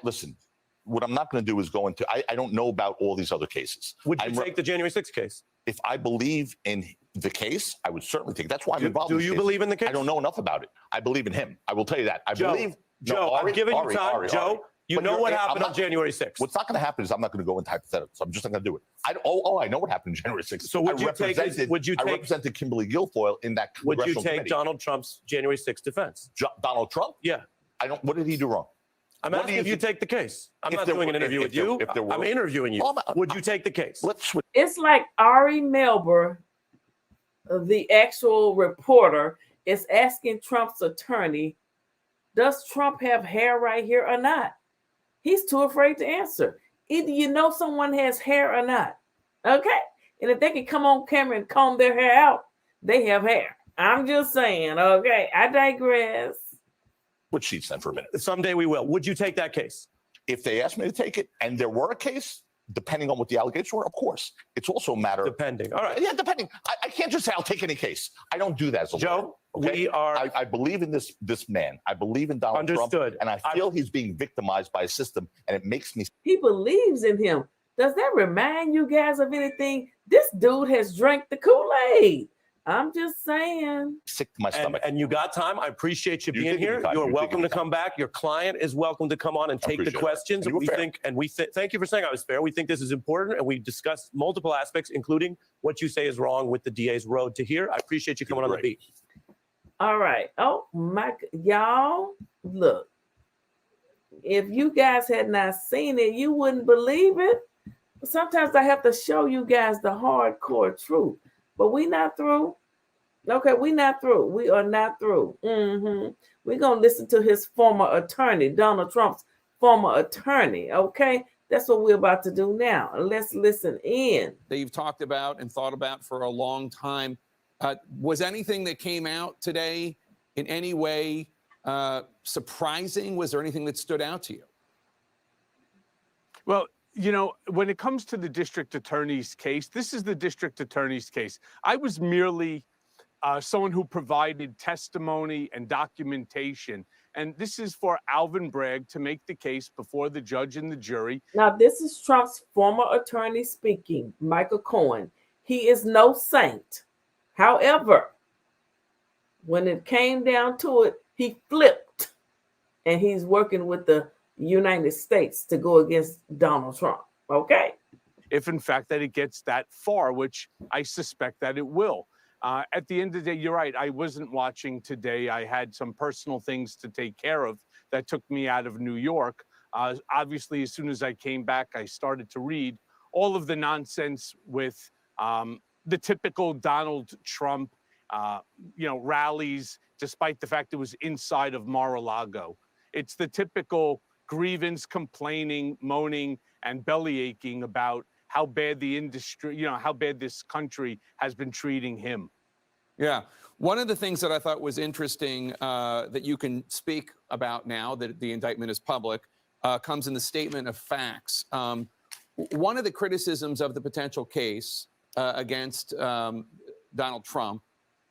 Listen, what I'm not going to do is go into, I don't know about all these other cases. Would you take the January 6th case? If I believe in the case, I would certainly take it. That's why I'm involved in this case. Do you believe in the case? I don't know enough about it. I believe in him. I will tell you that. I believe. Joe, I'm giving you time. Joe, you know what happened on January 6th. What's not going to happen is I'm not going to go into hypotheticals. I'm just not going to do it. I know what happened on January 6th. So I represented Kimberly Guilfoyle in that congressional Would you take committee. Donald Trump's January 6th defense? Donald Trump? Yeah. What did he do wrong? I'm asking if you take the case. I'm not doing an interview with you. I'm interviewing you. Would you take the case? It's like Ari Melber, the actual reporter, is asking Trump's attorney, does Trump have hair right here or not? He's too afraid to answer. Either you know someone has hair or not. Okay? And if they can come on camera and comb their hair out, they have hair. I'm just saying, okay? I digress. Which sheets then for a minute. Someday we will. Would you take that case? If they asked me to take it and there were a case, depending on what the allegations were, of course. It's also a matter depending. All right. Yeah, depending. I can't just say I'll take any case. I don't do that as a lawyer. Joe, we are. I believe in this man. I believe in Donald Trump. And I feel he's being victimized by a system, and it makes me. He believes in him. Does that remind you guys of anything? This dude has drank the Kool-Aid. I'm just saying. Sick to my stomach. And you got time. I appreciate you being here. You're welcome to come back. Your client is welcome to come on and take the questions. And Thank you for saying I was fair. We think this is important, and we discussed multiple aspects, including what you say is wrong with the DA's road to here. I appreciate you coming on the beat. All right. Oh my, y'all, look. If you guys had not seen it, you wouldn't believe it. Sometimes I have to show you guys the hardcore truth. But we not through. Okay, we not through. We are not through. We're going to listen to his former attorney, Donald Trump's former attorney. Okay, that's what we're about to do now. Let's listen in. That you've talked about and thought about for a long time. Was anything that came out today in any way surprising? Was there anything that stood out to you? Well, you know, when it comes to the district attorney's case, this is the district attorney's case. I was merely someone who provided testimony and documentation. And this is for Alvin Bragg to make the case before the judge and the jury. Now, this is Trump's former attorney speaking, Michael Cohen. He is no saint. However, when it came down to it, he flipped. And he's working with the United States to go against Donald Trump. Okay? If in fact that it gets that far, which I suspect that it will. At the end of the day, you're right. I wasn't watching today. I had some personal things to take care of that took me out of New York. Obviously, as soon as I came back, I started to read all of the nonsense with the typical Donald Trump, rallies, despite the fact it was inside of Mar-a-Lago. It's the typical grievance, complaining, moaning, and belly aching about how bad the industry, how bad this country has been treating him. Yeah. One of the things that I thought was interesting that you can speak about now that the indictment is public comes in the statement of facts. One of the criticisms of the potential case against Donald Trump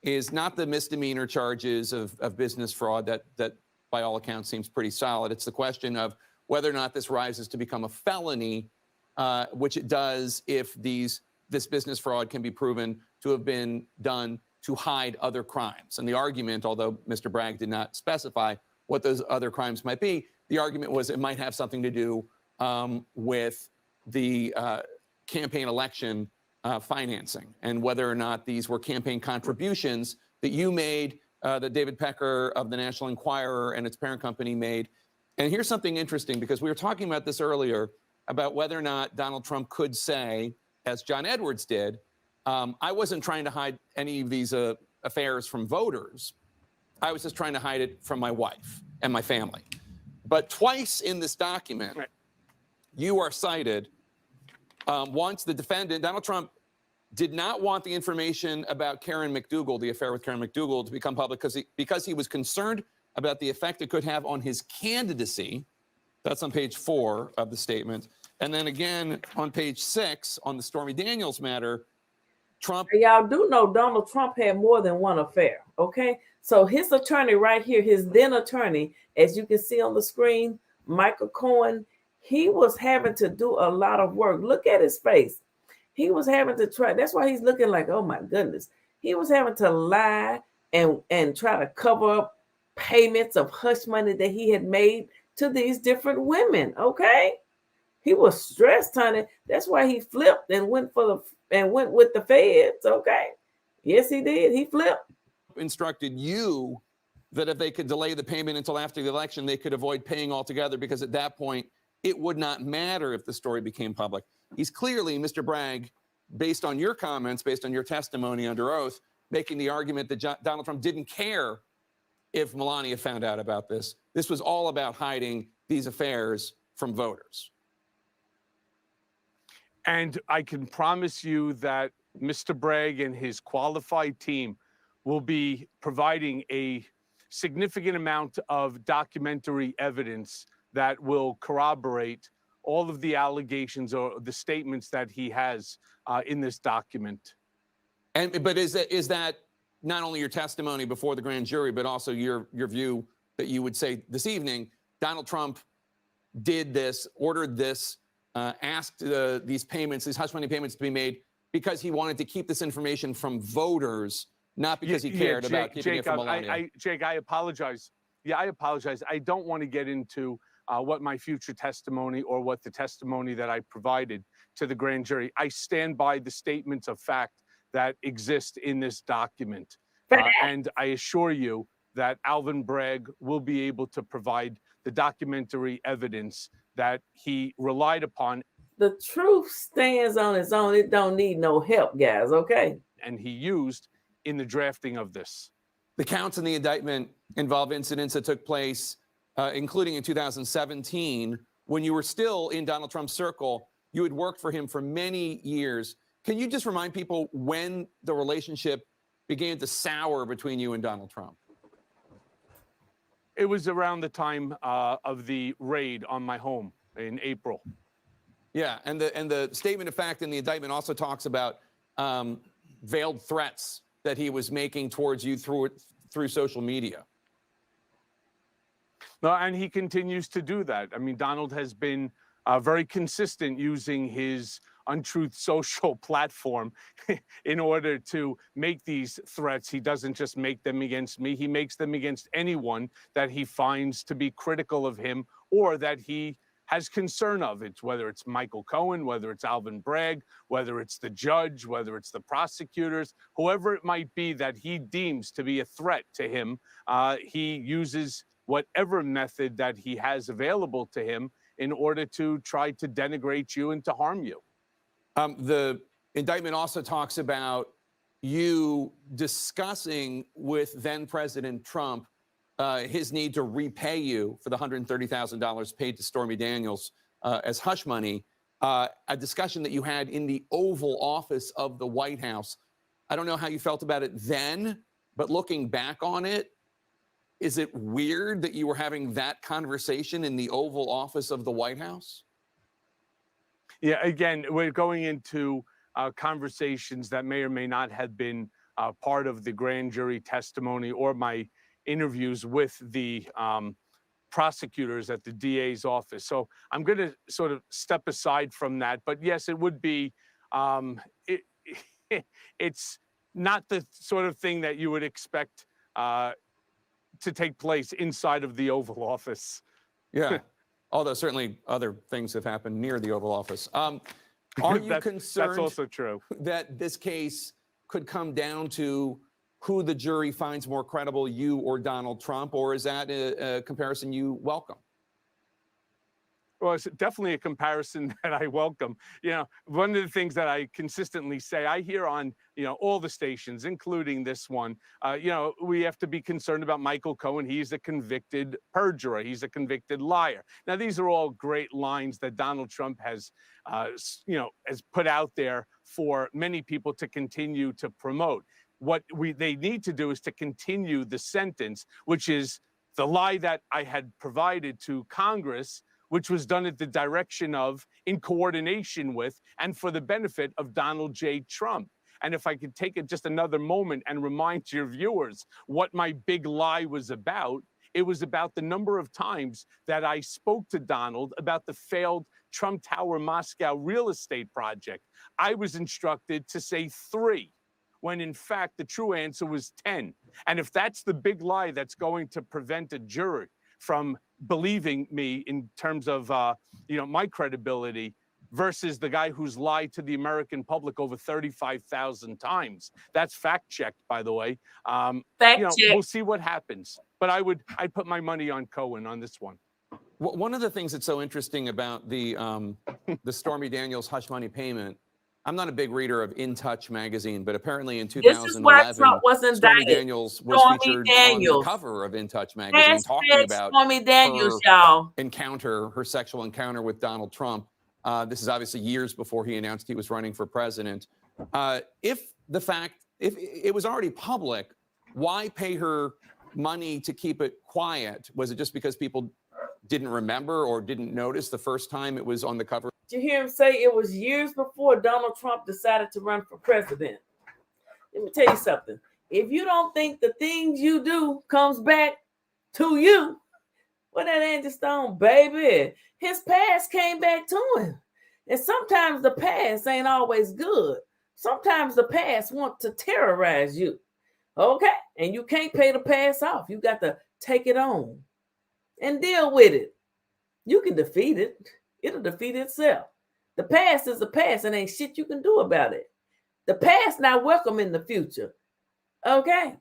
is not the misdemeanor charges of business fraud that by all accounts seems pretty solid. It's the question of whether or not this rises to become a felony, which it does if this business fraud can be proven to have been done to hide other crimes. And the argument, although Mr. Bragg did not specify what those other crimes might be, the argument was it might have something to do with the campaign election financing and whether or not these were campaign contributions that you made, that David Pecker of the National Enquirer and its parent company made. And here's something interesting, because we were talking about this earlier about whether or not Donald Trump could say, as John Edwards did, I wasn't trying to hide any of these affairs from voters. I was just trying to hide it from my wife and my family. But twice in this document, you are cited. Once the defendant, Donald Trump, did not want the information about Karen McDougal, the affair with Karen McDougal, to become public because he was concerned about the effect it could have on his candidacy. That's on page 4 of the statement. And then again on page 6 on the Stormy Daniels matter, Trump. Y'all do know Donald Trump had more than one affair, okay? So his attorney right here, his then attorney, as you can see on the screen, Michael Cohen, he was having to do a lot of work. Look at his face. He was having to try. That's why he's looking like, oh my goodness. He was having to lie and try to cover up payments of hush money that he had made to these different women, okay? He was stressed, honey. That's why he flipped and went with the feds, okay? Yes, he did. He flipped. Instructed you that if they could delay the payment until after the election, they could avoid paying altogether, because at that point, it would not matter if the story became public. He's clearly, Mr. Bragg, based on your comments, based on your testimony under oath, making the argument that Donald Trump didn't care if Melania found out about this. This was all about hiding these affairs from voters. And I can promise you that Mr. Bragg and his qualified team will be providing a significant amount of documentary evidence that will corroborate all of the allegations or the statements that he has in this document. But is that not only your testimony before the grand jury, but also your view that you would say this evening, Donald Trump did this, ordered this, asked these payments, these hush money payments to be made because he wanted to keep this information from voters, not because he cared about keeping it from Melania? Jake, I apologize. Yeah, I apologize. I don't want to get into what my future testimony or what the testimony that I provided to the grand jury. I stand by the statements of fact that exist in this document. And I assure you that Alvin Bragg will be able to provide the documentary evidence that he relied upon. The truth stands on its own. It don't need no help, guys, okay? And he used in the drafting of this. The counts in the indictment involve incidents that took place, including in 2017, when you were still in Donald Trump's circle. You had worked for him for many years. Can you just remind people when the relationship began to sour between you and Donald Trump? It was around the time of the raid on my home in April. Yeah, and the statement of fact in the indictment also talks about veiled threats that he was making towards you through social media. No, and he continues to do that. I mean, Donald has been very consistent using his untruth social platform in order to make these threats. He doesn't just make them against me. He makes them against anyone that he finds to be critical of him or that he has concern of. It's whether it's Michael Cohen, whether it's Alvin Bragg, whether it's the judge, whether it's the prosecutors, whoever it might be that he deems to be a threat to him. He uses whatever method that he has available to him in order to try to denigrate you and to harm you. The indictment also talks about you discussing with then President Trump his need to repay you for the $130,000 paid to Stormy Daniels as hush money, a discussion that you had in the Oval Office of the White House. I don't know how you felt about it then, but looking back on it, is it weird that you were having that conversation in the Oval Office of the White House? Yeah, again, we're going into conversations that may or may not have been part of the grand jury testimony or my interviews with the prosecutors at the DA's office. So I'm going to sort of step aside from that. But yes, it would be, it's not the sort of thing that you would expect to take place inside of the Oval Office. Yeah, although certainly other things have happened near the Oval Office. Are you concerned that's also true that this case could come down to who the jury finds more credible, you or Donald Trump, or is that a comparison you welcome? Well, it's definitely a comparison that I welcome. You know, one of the things that I consistently say, I hear on, all the stations, including this one, we have to be concerned about Michael Cohen. He's a convicted perjurer. He's a convicted liar. Now, these are all great lines that Donald Trump has put out there for many people to continue to promote. What they need to do is to continue the sentence, which is the lie that I had provided to Congress, which was done at the direction of, in coordination with, and for the benefit of Donald J. Trump. And if I could take it just another moment and remind your viewers what my big lie was about, it was about the number of times that I spoke to Donald about the failed Trump Tower Moscow real estate project. I was instructed to say 3. When in fact the true answer was 10. And if that's the big lie that's going to prevent a jury from believing me in terms of my credibility versus the guy who's lied to the American public over 35,000 times, that's fact checked, by the way. We'll see what happens. But I'd put my money on Cohen on this one. One of the things that's so interesting about the Stormy Daniels hush money payment, I'm not a big reader of In Touch magazine, but apparently in 2011, Stormy Daniels was featured on the cover of In Touch magazine talking about Stormy Daniels, y'all. Her sexual encounter with Donald Trump. This is obviously years before he announced he was running for president. If it was already public, why pay her money to keep it quiet? Was it just because people didn't remember or didn't notice the first time it was on the cover? Did you hear him say it was years before Donald Trump decided to run for president? Let me tell you something. If you don't think the things you do comes back to you, well, that Andy Stone, baby, his past came back to him. And sometimes the past ain't always good. Sometimes the past wants to terrorize you. Okay? And you can't pay the past off. You got to take it on and deal with it. You can defeat it. It'll defeat itself. The past is the past and ain't shit you can do about it. The past not welcome in the future. Okay?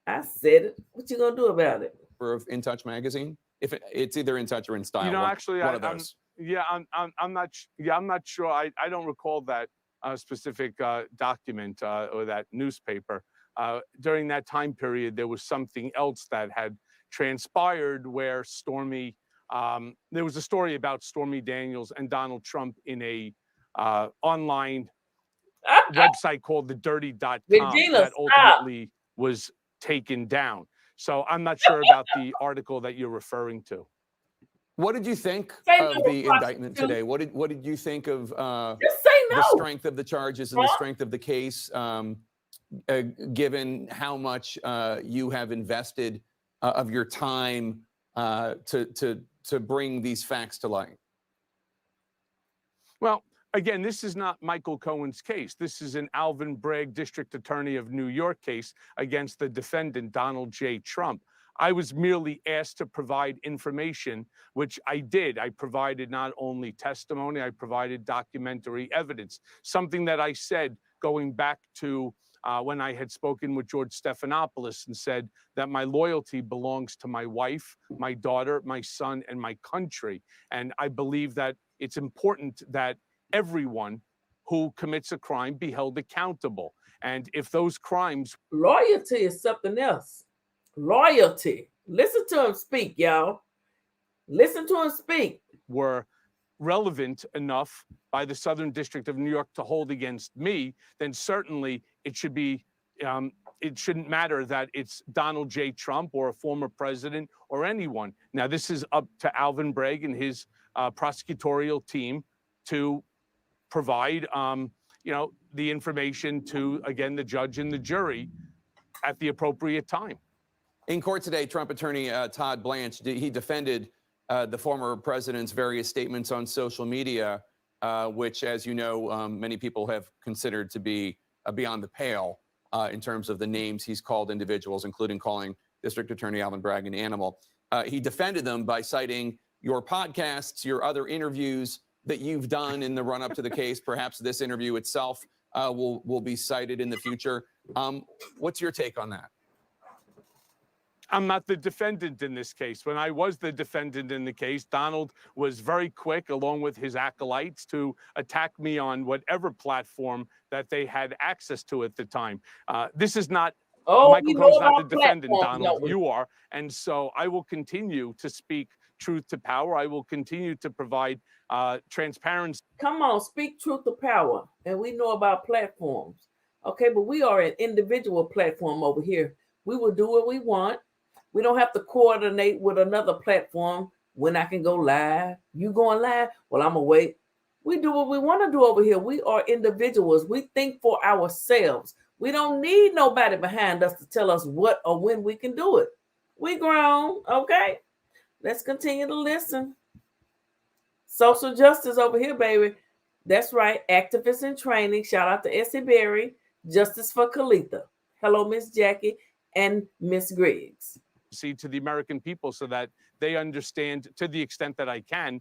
I said it. What you gonna do about it? cover of In Touch magazine? If it's either In Touch or In Style. You know, one, actually, one of those. I'm not sure. I don't recall that specific document or that newspaper. During that time period, there was something else that had transpired where Stormy. There was a story about Stormy Daniels and Donald Trump in a online website called the dirty.com Regina, that stop. ultimately was taken down. So I'm not sure about the article that you're referring to. What did you think Say of no, the indictment prostitute. today? What did you think of Just say no. the strength of the charges and the strength of the case, given how much you have invested of your time to bring these facts to light? Well, again, this is not Michael Cohen's case. This is an Alvin Bragg, District Attorney of New York case against the defendant, Donald J. Trump. I was merely asked to provide information, which I did. I provided not only testimony, I provided documentary evidence, something that I said going back to when I had spoken with George Stephanopoulos and said that my loyalty belongs to my wife, my daughter, my son, and my country. And I believe that it's important that everyone who commits a crime be held accountable. And if those crimes... Loyalty is something else. Loyalty. Listen to him speak, y'all. Listen to him speak. Were relevant enough by the Southern District of New York to hold against me, then certainly it should be, it shouldn't matter that it's Donald J. Trump or a former president or anyone. Now, this is up to Alvin Bragg and his prosecutorial team to provide, the information to, again, the judge and the jury at the appropriate time. In court today, Trump attorney Todd Blanche, he defended the former president's various statements on social media, which, as you know, many people have considered to be beyond the pale in terms of the names he's called individuals, including calling District Attorney Alvin Bragg an animal. He defended them by citing your podcasts, your other interviews that you've done in the run-up to the case. Perhaps this interview itself will be cited in the future. What's your take on that? I'm not the defendant in this case. When I was the defendant in the case, Donald was very quick, along with his acolytes, to attack me on whatever platform that they had access to at the time. This is not, Michael Cohen's not the defendant, Donald, you are. And so I will continue to speak truth to power. I will continue to provide transparency. Come on, speak truth to power. And we know about platforms. Okay, but we are an individual platform over here. We will do what we want. We don't have to coordinate with another platform when I can go live. You going live? Well, I'm going to wait. We do what we want to do over here. We are individuals. We think for ourselves. We don't need nobody behind us to tell us what or when we can do it. We grown, okay? Let's continue to listen. Social justice over here, baby. That's right. Activists in training. Shout out to Essie Berry. Justice for Kalitha. Hello, Miss Jackie and Miss Griggs. To the American people so that they understand, to the extent that I can,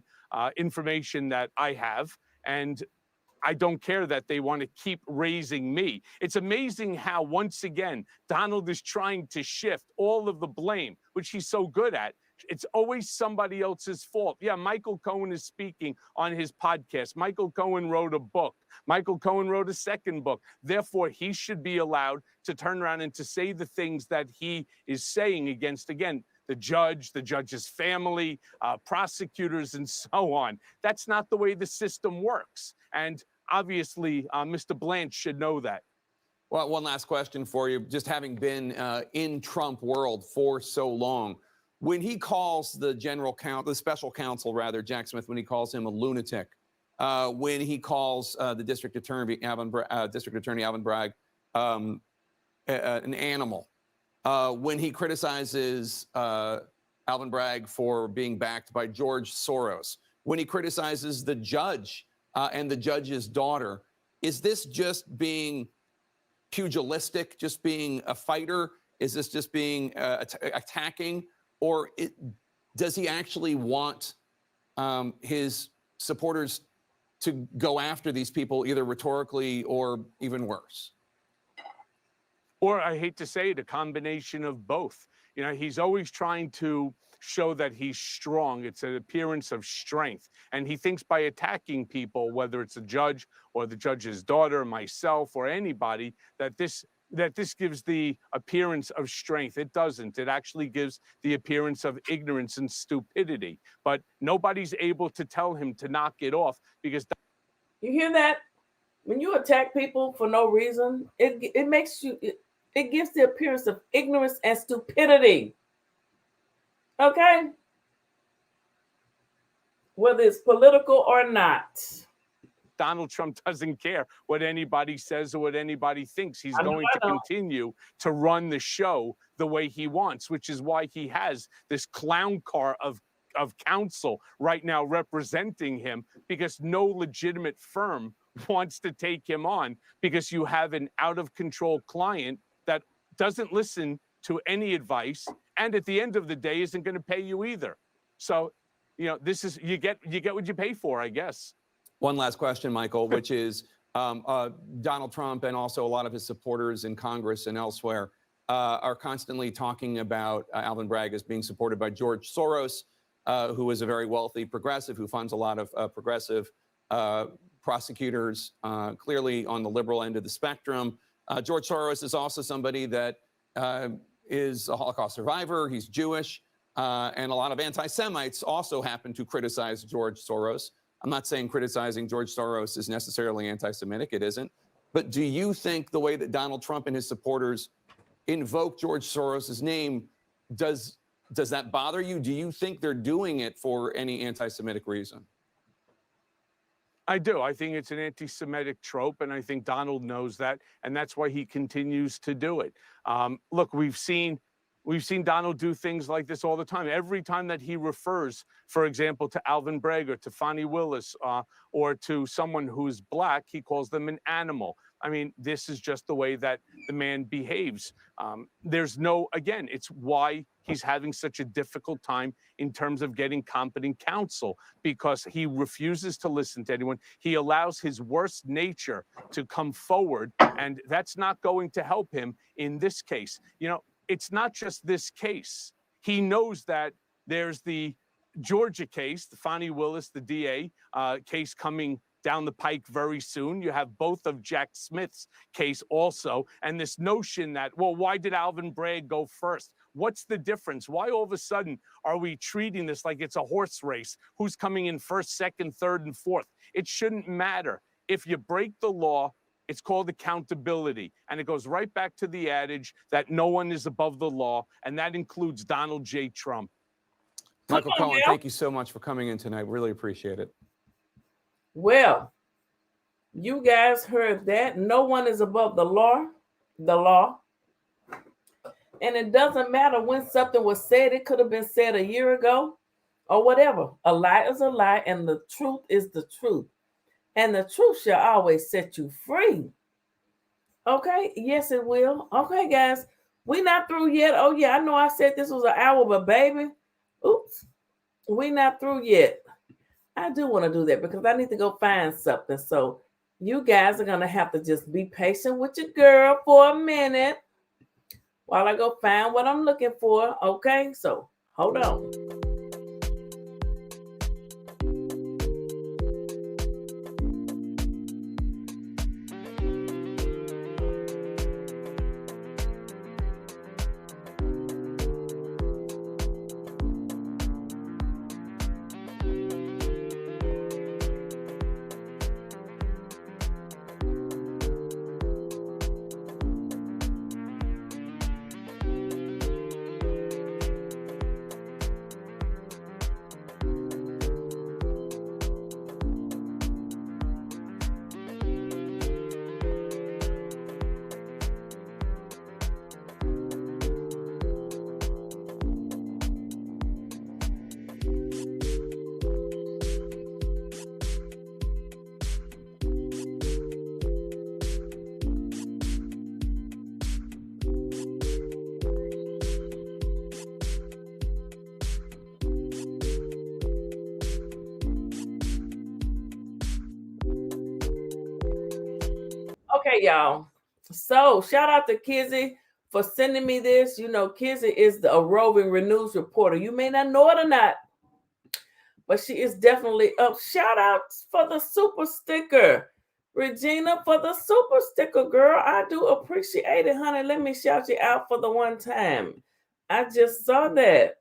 information that I have. And I don't care that they want to keep raising me. It's amazing how, once again, Donald is trying to shift all of the blame, which he's so good at. It's always somebody else's fault. Yeah, Michael Cohen is speaking on his podcast. Michael Cohen wrote a book. Michael Cohen wrote a second book. Therefore, he should be allowed to turn around and to say the things that he is saying against, again, the judge, the judge's family, prosecutors, and so on. That's not the way the system works. And obviously, Mr. Blanche should know that. Well, one last question for you. Just having been in Trump world for so long, when he calls the special counsel, Jack Smith, when he calls him a lunatic, when he calls the District Attorney Alvin Bragg an animal, when he criticizes Alvin Bragg for being backed by George Soros, when he criticizes the judge and the judge's daughter, is this just being pugilistic, just being a fighter? Is this just being attacking? Or does he actually want his supporters to go after these people, either rhetorically or even worse? Or, I hate to say it, a combination of both. You know, he's always trying to show that he's strong. It's an appearance of strength. And he thinks by attacking people, whether it's a judge or the judge's daughter, myself, or anybody, that this gives the appearance of strength. It doesn't. It actually gives the appearance of ignorance and stupidity. But nobody's able to tell him to knock it off because... You hear that? When you attack people for no reason, it makes you, it gives the appearance of ignorance and stupidity. Okay? Whether it's political or not. Donald Trump doesn't care what anybody says or what anybody thinks. He's going to continue to run the show the way he wants, which is why he has this clown car of counsel right now representing him, because no legitimate firm wants to take him on, because you have an out-of-control client that doesn't listen to any advice, and at the end of the day isn't going to pay you either. So, you know, this is, you get what you pay for, I guess. One last question, Michael, which is Donald Trump and also a lot of his supporters in Congress and elsewhere are constantly talking about Alvin Bragg as being supported by George Soros, who is a very wealthy progressive who funds a lot of progressive prosecutors, clearly on the liberal end of the spectrum. George Soros is also somebody that is a Holocaust survivor. He's Jewish. And a lot of anti-Semites also happen to criticize George Soros. I'm not saying criticizing George Soros is necessarily anti-Semitic. It isn't. But do you think the way that Donald Trump and his supporters invoke George Soros's name, does that bother you? Do you think they're doing it for any anti-Semitic reason? I do. I think it's an anti-Semitic trope, and I think Donald knows that, and that's why he continues to do it. Look, we've seen Donald do things like this all the time. Every time that he refers, for example, to Alvin Bragg or to Fani Willis or to someone who's black, he calls them an animal. I mean, this is just the way that the man behaves. Again, it's why he's having such a difficult time in terms of getting competent counsel, because he refuses to listen to anyone. He allows his worst nature to come forward, and that's not going to help him in this case. You know, it's not just this case. He knows that there's the Georgia case, the Fani Willis, the DA case coming down the pike very soon. You have both of Jack Smith's case also. And this notion that, well, why did Alvin Bragg go first? What's the difference? Why all of a sudden are we treating this like it's a horse race? Who's coming in first, second, third, and fourth? It shouldn't matter. If you break the law, it's called accountability. And it goes right back to the adage that no one is above the law, and that includes Donald J. Trump. Michael Cohen, thank you so much for coming in tonight. Really appreciate it. Well, you guys heard that. No one is above the law. And it doesn't matter when something was said. It could have been said a year ago or whatever. A lie is a lie, and the truth is the truth. And the truth shall always set you free. Okay? Yes, it will. Okay, guys. We're not through yet. Oh, yeah, I know I said this was an hour, but baby, oops, we're not through yet. I do want to do that because I need to go find something. So you guys are going to have to just be patient with your girl for a minute while I go find what I'm looking for. Okay? So hold on. Okay, y'all. So shout out to Kizzy for sending me this. You know, Kizzy is a roving news reporter. You may not know it or not, but she is definitely up. Shout out for the super sticker, Regina, for the super sticker, girl. I do appreciate it, honey. Let me shout you out for the one time. I just saw that.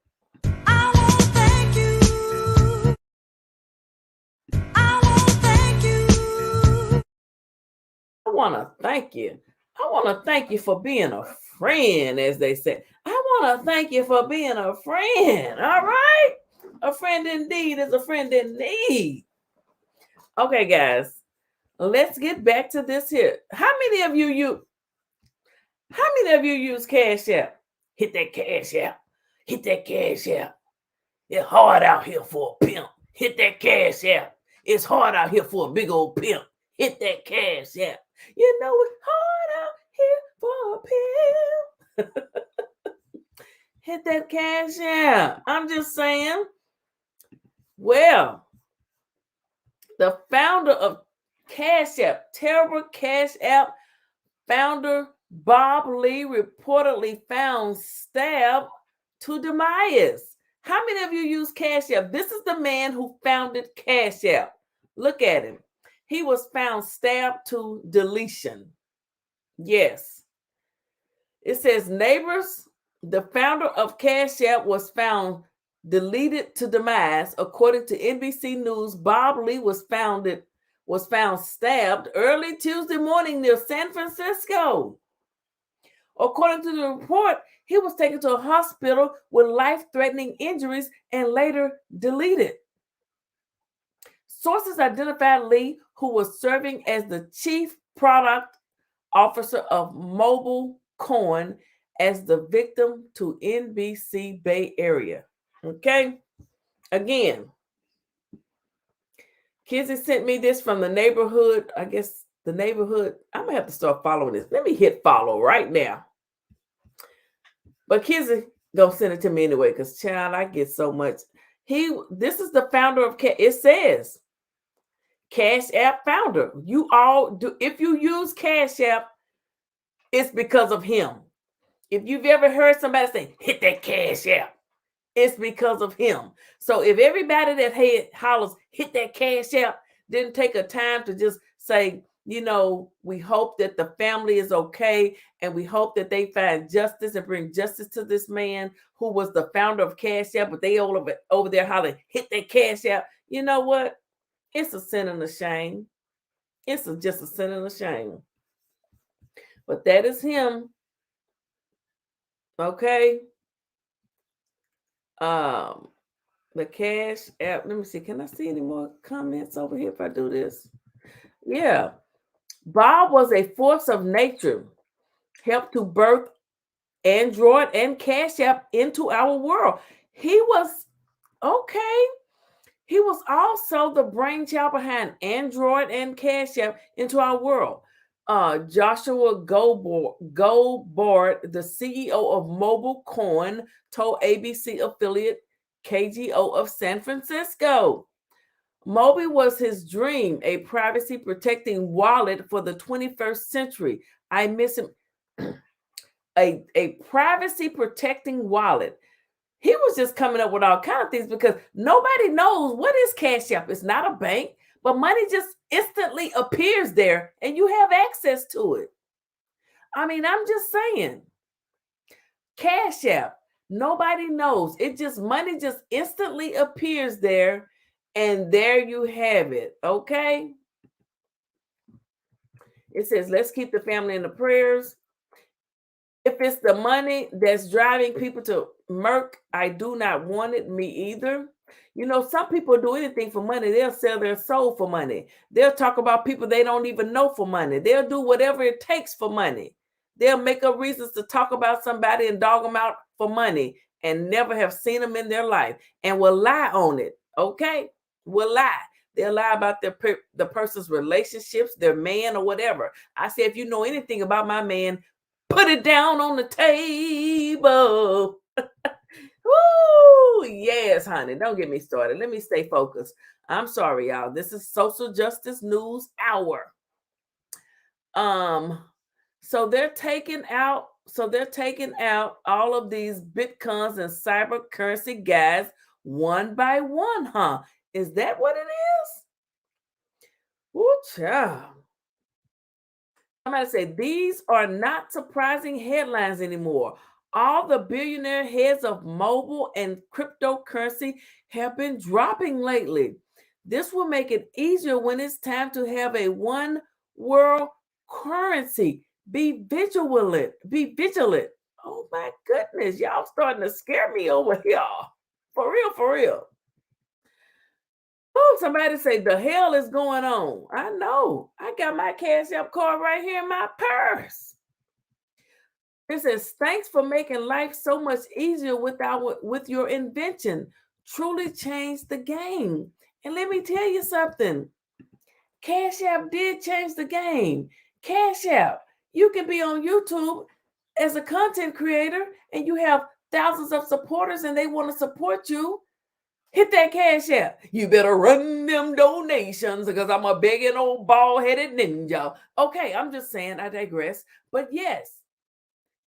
I want to thank you. I want to thank you for being a friend, as they say. I want to thank you for being a friend. All right? A friend indeed is a friend in need. Okay, guys. Let's get back to this here. How many of you use Cash App? Hit that Cash App. Hit that Cash App. It's hard out here for a pimp. Hit that Cash App. It's hard out here for a big old pimp. Hit that Cash App. You know it's hard out here for a pimp. Hit that Cash App. I'm just saying. Well, the founder of Cash App, terrible Cash App founder Bob Lee, reportedly found stabbed to demise. How many of you use Cash App? This is the man who founded Cash App. Look at him. He was found stabbed to deletion. Yes. It says neighbors, the founder of Cash App was found deleted to demise. According to NBC News, Bob Lee was found stabbed early Tuesday morning near San Francisco. According to the report, he was taken to a hospital with life-threatening injuries and later deleted. Sources identified Lee, who was serving as the chief product officer of Mobile Cohen, as the victim to NBC Bay Area. Okay? Again, Kizzy sent me this from the neighborhood. I guess the neighborhood. I'm going to have to start following this. Let me hit follow right now. But Kizzy gonna send it to me anyway, because child, I get so much. This is the founder of it says Cash App founder. You all do, if you use Cash App, it's because of him. If you've ever heard somebody say, hit that Cash App, it's because of him. So if everybody that hollers, hit that Cash App, didn't take a time to just say, you know, we hope that the family is okay, and we hope that they find justice and bring justice to this man who was the founder of Cash App, but they over there hollering, hit that Cash App. You know what? It's a sin and a shame. It's just a sin and a shame. But that is him. Okay. The Cash App. Let me see. Can I see any more comments over here if I do this? Yeah. Bob was a force of nature, helped to birth Android and Cash App into our world. He was also the brainchild behind Android and Cash App into our world. Joshua Goldbord, the CEO of Mobile Coin, told ABC affiliate KGO of San Francisco. Moby was his dream, a privacy-protecting wallet for the 21st century. I miss him. a privacy-protecting wallet. He was just coming up with all kinds of things because nobody knows what is Cash App. It's not a bank, but money just instantly appears there and you have access to it. I mean, I'm just saying. Cash App, nobody knows. Money just instantly appears there. And there you have it, okay? It says, let's keep the family in the prayers. If it's the money that's driving people to murk, I do not want it, me either. You know, some people do anything for money. They'll sell their soul for money. They'll talk about people they don't even know for money. They'll do whatever it takes for money. They'll make up reasons to talk about somebody and dog them out for money and never have seen them in their life and will lie on it, okay? Will lie. They'll lie about the person's relationships, their man or whatever. I say, if you know anything about my man, put it down on the table. Woo! Yes, honey. Don't get me started. Let me stay focused. I'm sorry, y'all. This is Social Justice News Hour. So they're taking out So they're taking out all of these Bitcoins and cyber currency guys one by one, huh? Is that what it is? Ooh, child. Somebody say these are not surprising headlines anymore. All the billionaire heads of mobile and cryptocurrency have been dropping lately. This will make it easier when it's time to have a one world currency. Be vigilant. Be vigilant. Oh my goodness, y'all starting to scare me over here. For real, for real. Oh, somebody say the hell is going on. I know. I got my Cash App card right here in my purse. It says, thanks for making life so much easier with your invention. Truly changed the game. And let me tell you something. Cash App did change the game. Cash App, you can be on YouTube as a content creator and you have thousands of supporters and they want to support you. Hit that Cash App. You better run them donations because I'm a begging old bald-headed ninja. Okay, I'm just saying, I digress. But yes,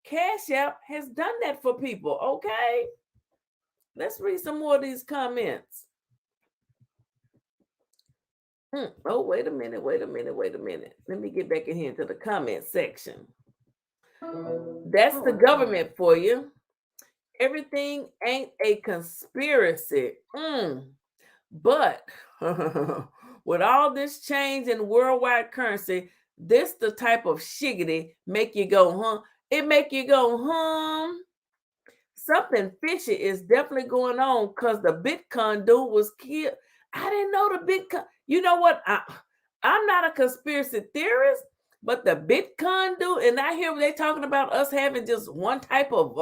Cash App has done that for people, okay? Let's read some more of these comments. Oh, wait a minute. Let me get back in here to the comment section. That's the government for you. Everything ain't a conspiracy. But with all this change in worldwide currency, this the type of shiggity make you go, huh? It make you go, Something fishy is definitely going on because the Bitcoin dude was killed. I didn't know the Bitcoin. You know what? I'm not a conspiracy theorist, but the Bitcoin dude, and I hear they talking about us having just one type of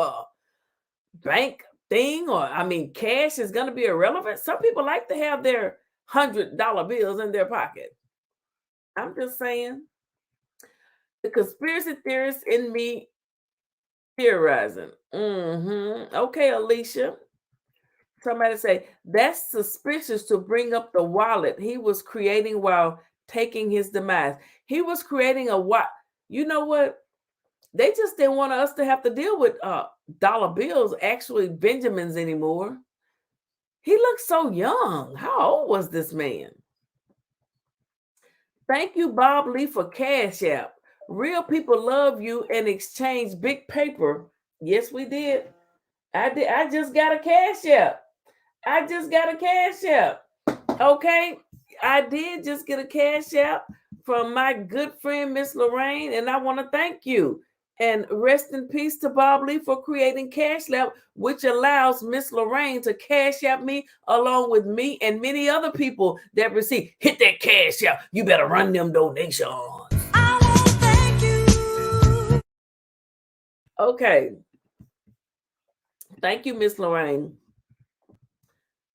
bank thing, or cash is going to be irrelevant. Some people like to have their $100 bills in their pocket. I'm just saying. The conspiracy theorist in me theorizing. Okay, Alicia. Somebody say that's suspicious to bring up the wallet he was creating while taking his demise. He was creating a what? You know what? They just didn't want us to have to deal with dollar bills, actually Benjamins anymore. He looked so young. How old was this man? Thank you, Bob Lee, for Cash App. Real people love you and exchange big paper. Yes, we did. I just got a Cash App. Okay. I did just get a Cash App from my good friend, Miss Lorraine, and I want to thank you. And rest in peace to Bob Lee for creating Cash App, which allows Miss Lorraine to Cash App me along with me and many other people that receive. Hit that Cash App. You better run them donations. I want to thank you. Okay. Thank you, Miss Lorraine.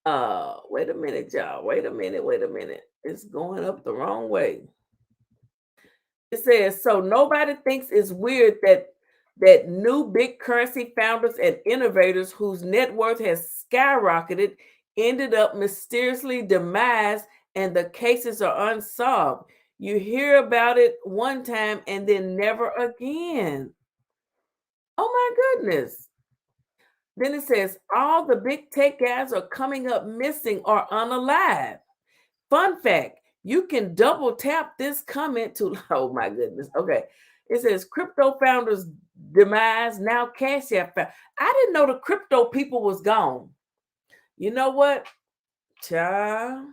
Wait a minute, y'all. Wait a minute. It's going up the wrong way. It says, so nobody thinks it's weird that new big currency founders and innovators whose net worth has skyrocketed ended up mysteriously demised and the cases are unsolved. You hear about it one time and then never again. Oh my goodness. Then it says, all the big tech guys are coming up missing or unalive. Fun fact, you can double tap this comment to, oh my goodness. Okay. It says, crypto founders demise, now Cash App. I didn't know the crypto people was gone. You know what? Child.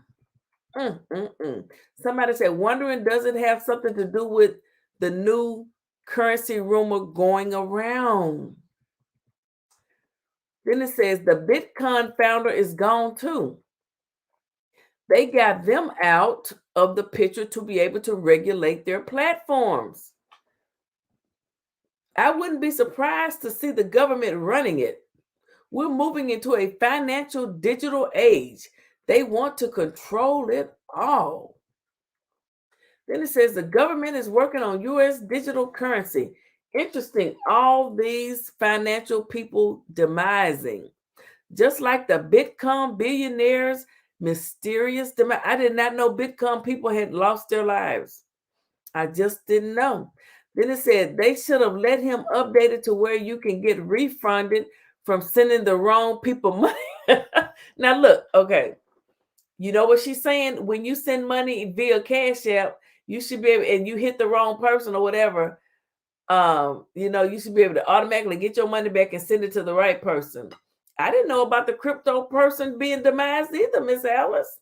Somebody said, wondering, does it have something to do with the new currency rumor going around? Then it says the Bitcoin founder is gone too. They got them out of the picture to be able to regulate their platforms. I wouldn't be surprised to see the government running it. We're moving into a financial digital age. They want to control it all. Then it says the government is working on U.S. digital currency. Interesting, all these financial people demising. Just like the Bitcoin billionaires' mysterious demise. I did not know Bitcoin people had lost their lives. I just didn't know. Then it said they should have let him update it to where you can get refunded from sending the wrong people money. Now look, okay. You know what she's saying? When you send money via Cash App, you should be able, and you hit the wrong person or whatever, you should be able to automatically get your money back and send it to the right person. I didn't know about the crypto person being demised either, Miss Alice.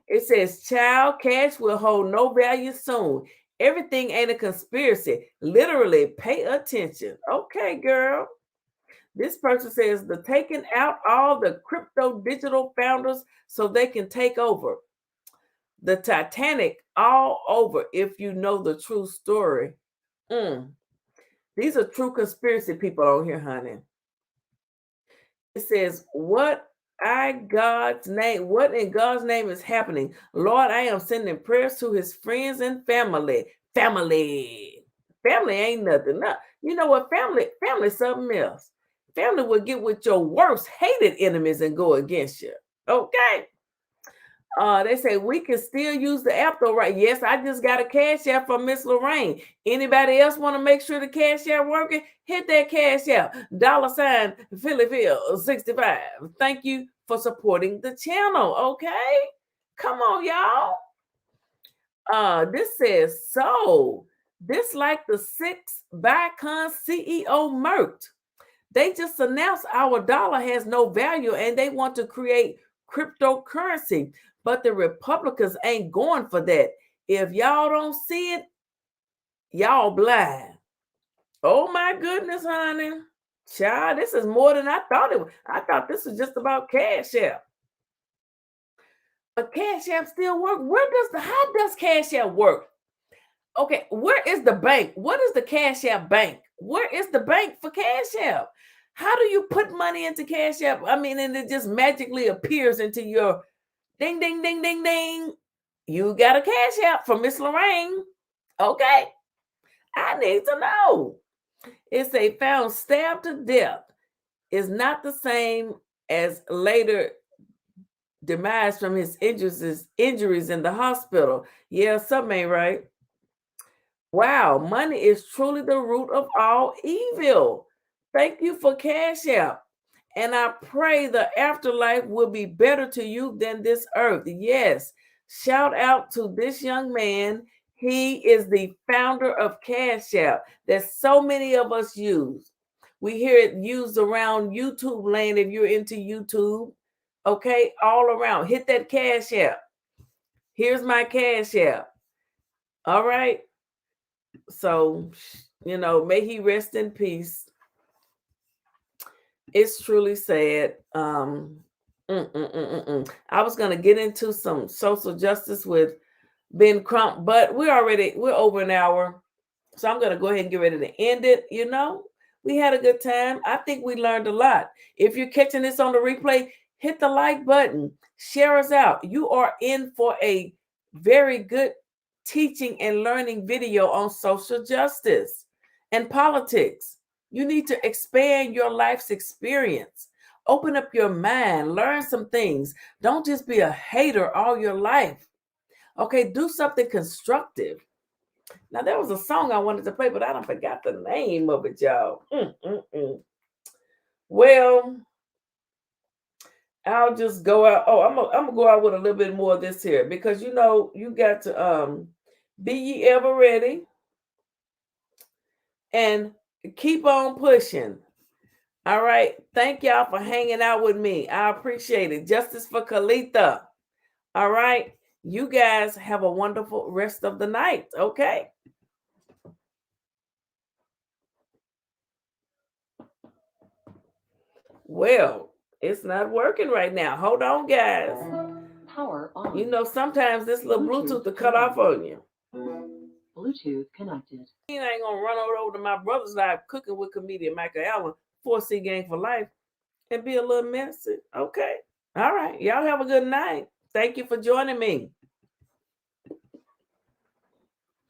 It says, child, cash will hold no value soon. Everything ain't a conspiracy. Literally, pay attention. Okay, girl. This person says the taking out all the crypto digital founders so they can take over. The Titanic all over if you know the true story. These are true conspiracy people on here, honey. It says, what in God's name is happening? Lord, I am sending prayers to his friends and family. Family ain't nothing. No, you know what? Family is something else. Family will get with your worst hated enemies and go against you. Okay. They say we can still use the app though, right? Yes, I just got a Cash App from Miss Lorraine. Anybody else want to make sure the Cash App working? Hit that Cash App, $ Phillyville 65. Thank you for supporting the channel. Okay, come on, y'all. This says so. This like the 6 Bicon CEO murked. They just announced our dollar has no value and they want to create cryptocurrency. But the Republicans ain't going for that. If y'all don't see it, y'all blind. Oh my goodness, honey. Child, this is more than I thought it was. I thought this was just about Cash App. But Cash App still work. How does Cash App work? Okay, where is the bank? What is the Cash App bank? Where is the bank for Cash App? How do you put money into Cash App? I mean, and it just magically appears into your ding, ding, ding, ding, ding. You got a Cash App from Miss Lorraine. Okay. I need to know. It's a found stabbed to death. Is not the same as later demise from his injuries in the hospital. Yeah, something ain't right. Wow, money is truly the root of all evil. Thank you for Cash App. And I pray the afterlife will be better to you than this earth. Yes. Shout out to this young man. He is the founder of Cash App that so many of us use. We hear it used around YouTube land if you're into YouTube. Okay, all around. Hit that Cash App. Here's my Cash App. All right. So, may he rest in peace. It's truly sad. I was going to get into some social justice with Ben Crump, but we're over an hour. So I'm going to go ahead and get ready to end it. We had a good time. I think we learned a lot. If you're catching this on the replay, hit the like button, share us out. You are in for a very good teaching and learning video on social justice and politics. You need to expand your life's experience. Open up your mind. Learn some things. Don't just be a hater all your life. Okay, do something constructive. Now, there was a song I wanted to play, but I don't forgot the name of it, y'all. Well, I'll just go out. Oh, I'm gonna go out with a little bit more of this here because you got to be ye ever ready and keep on pushing. All right. Thank y'all for hanging out with me. I appreciate it. Justice for Kalitha. All right. You guys have a wonderful rest of the night. Okay. Well, it's not working right now. Hold on, guys. Power on. Sometimes this little Bluetooth will cut off on you. Bluetooth connected. I ain't gonna run over to my brother's live cooking with comedian Michael Allen, 4C Gang for Life, and be a little messy. Okay. All right. Y'all have a good night. Thank you for joining me.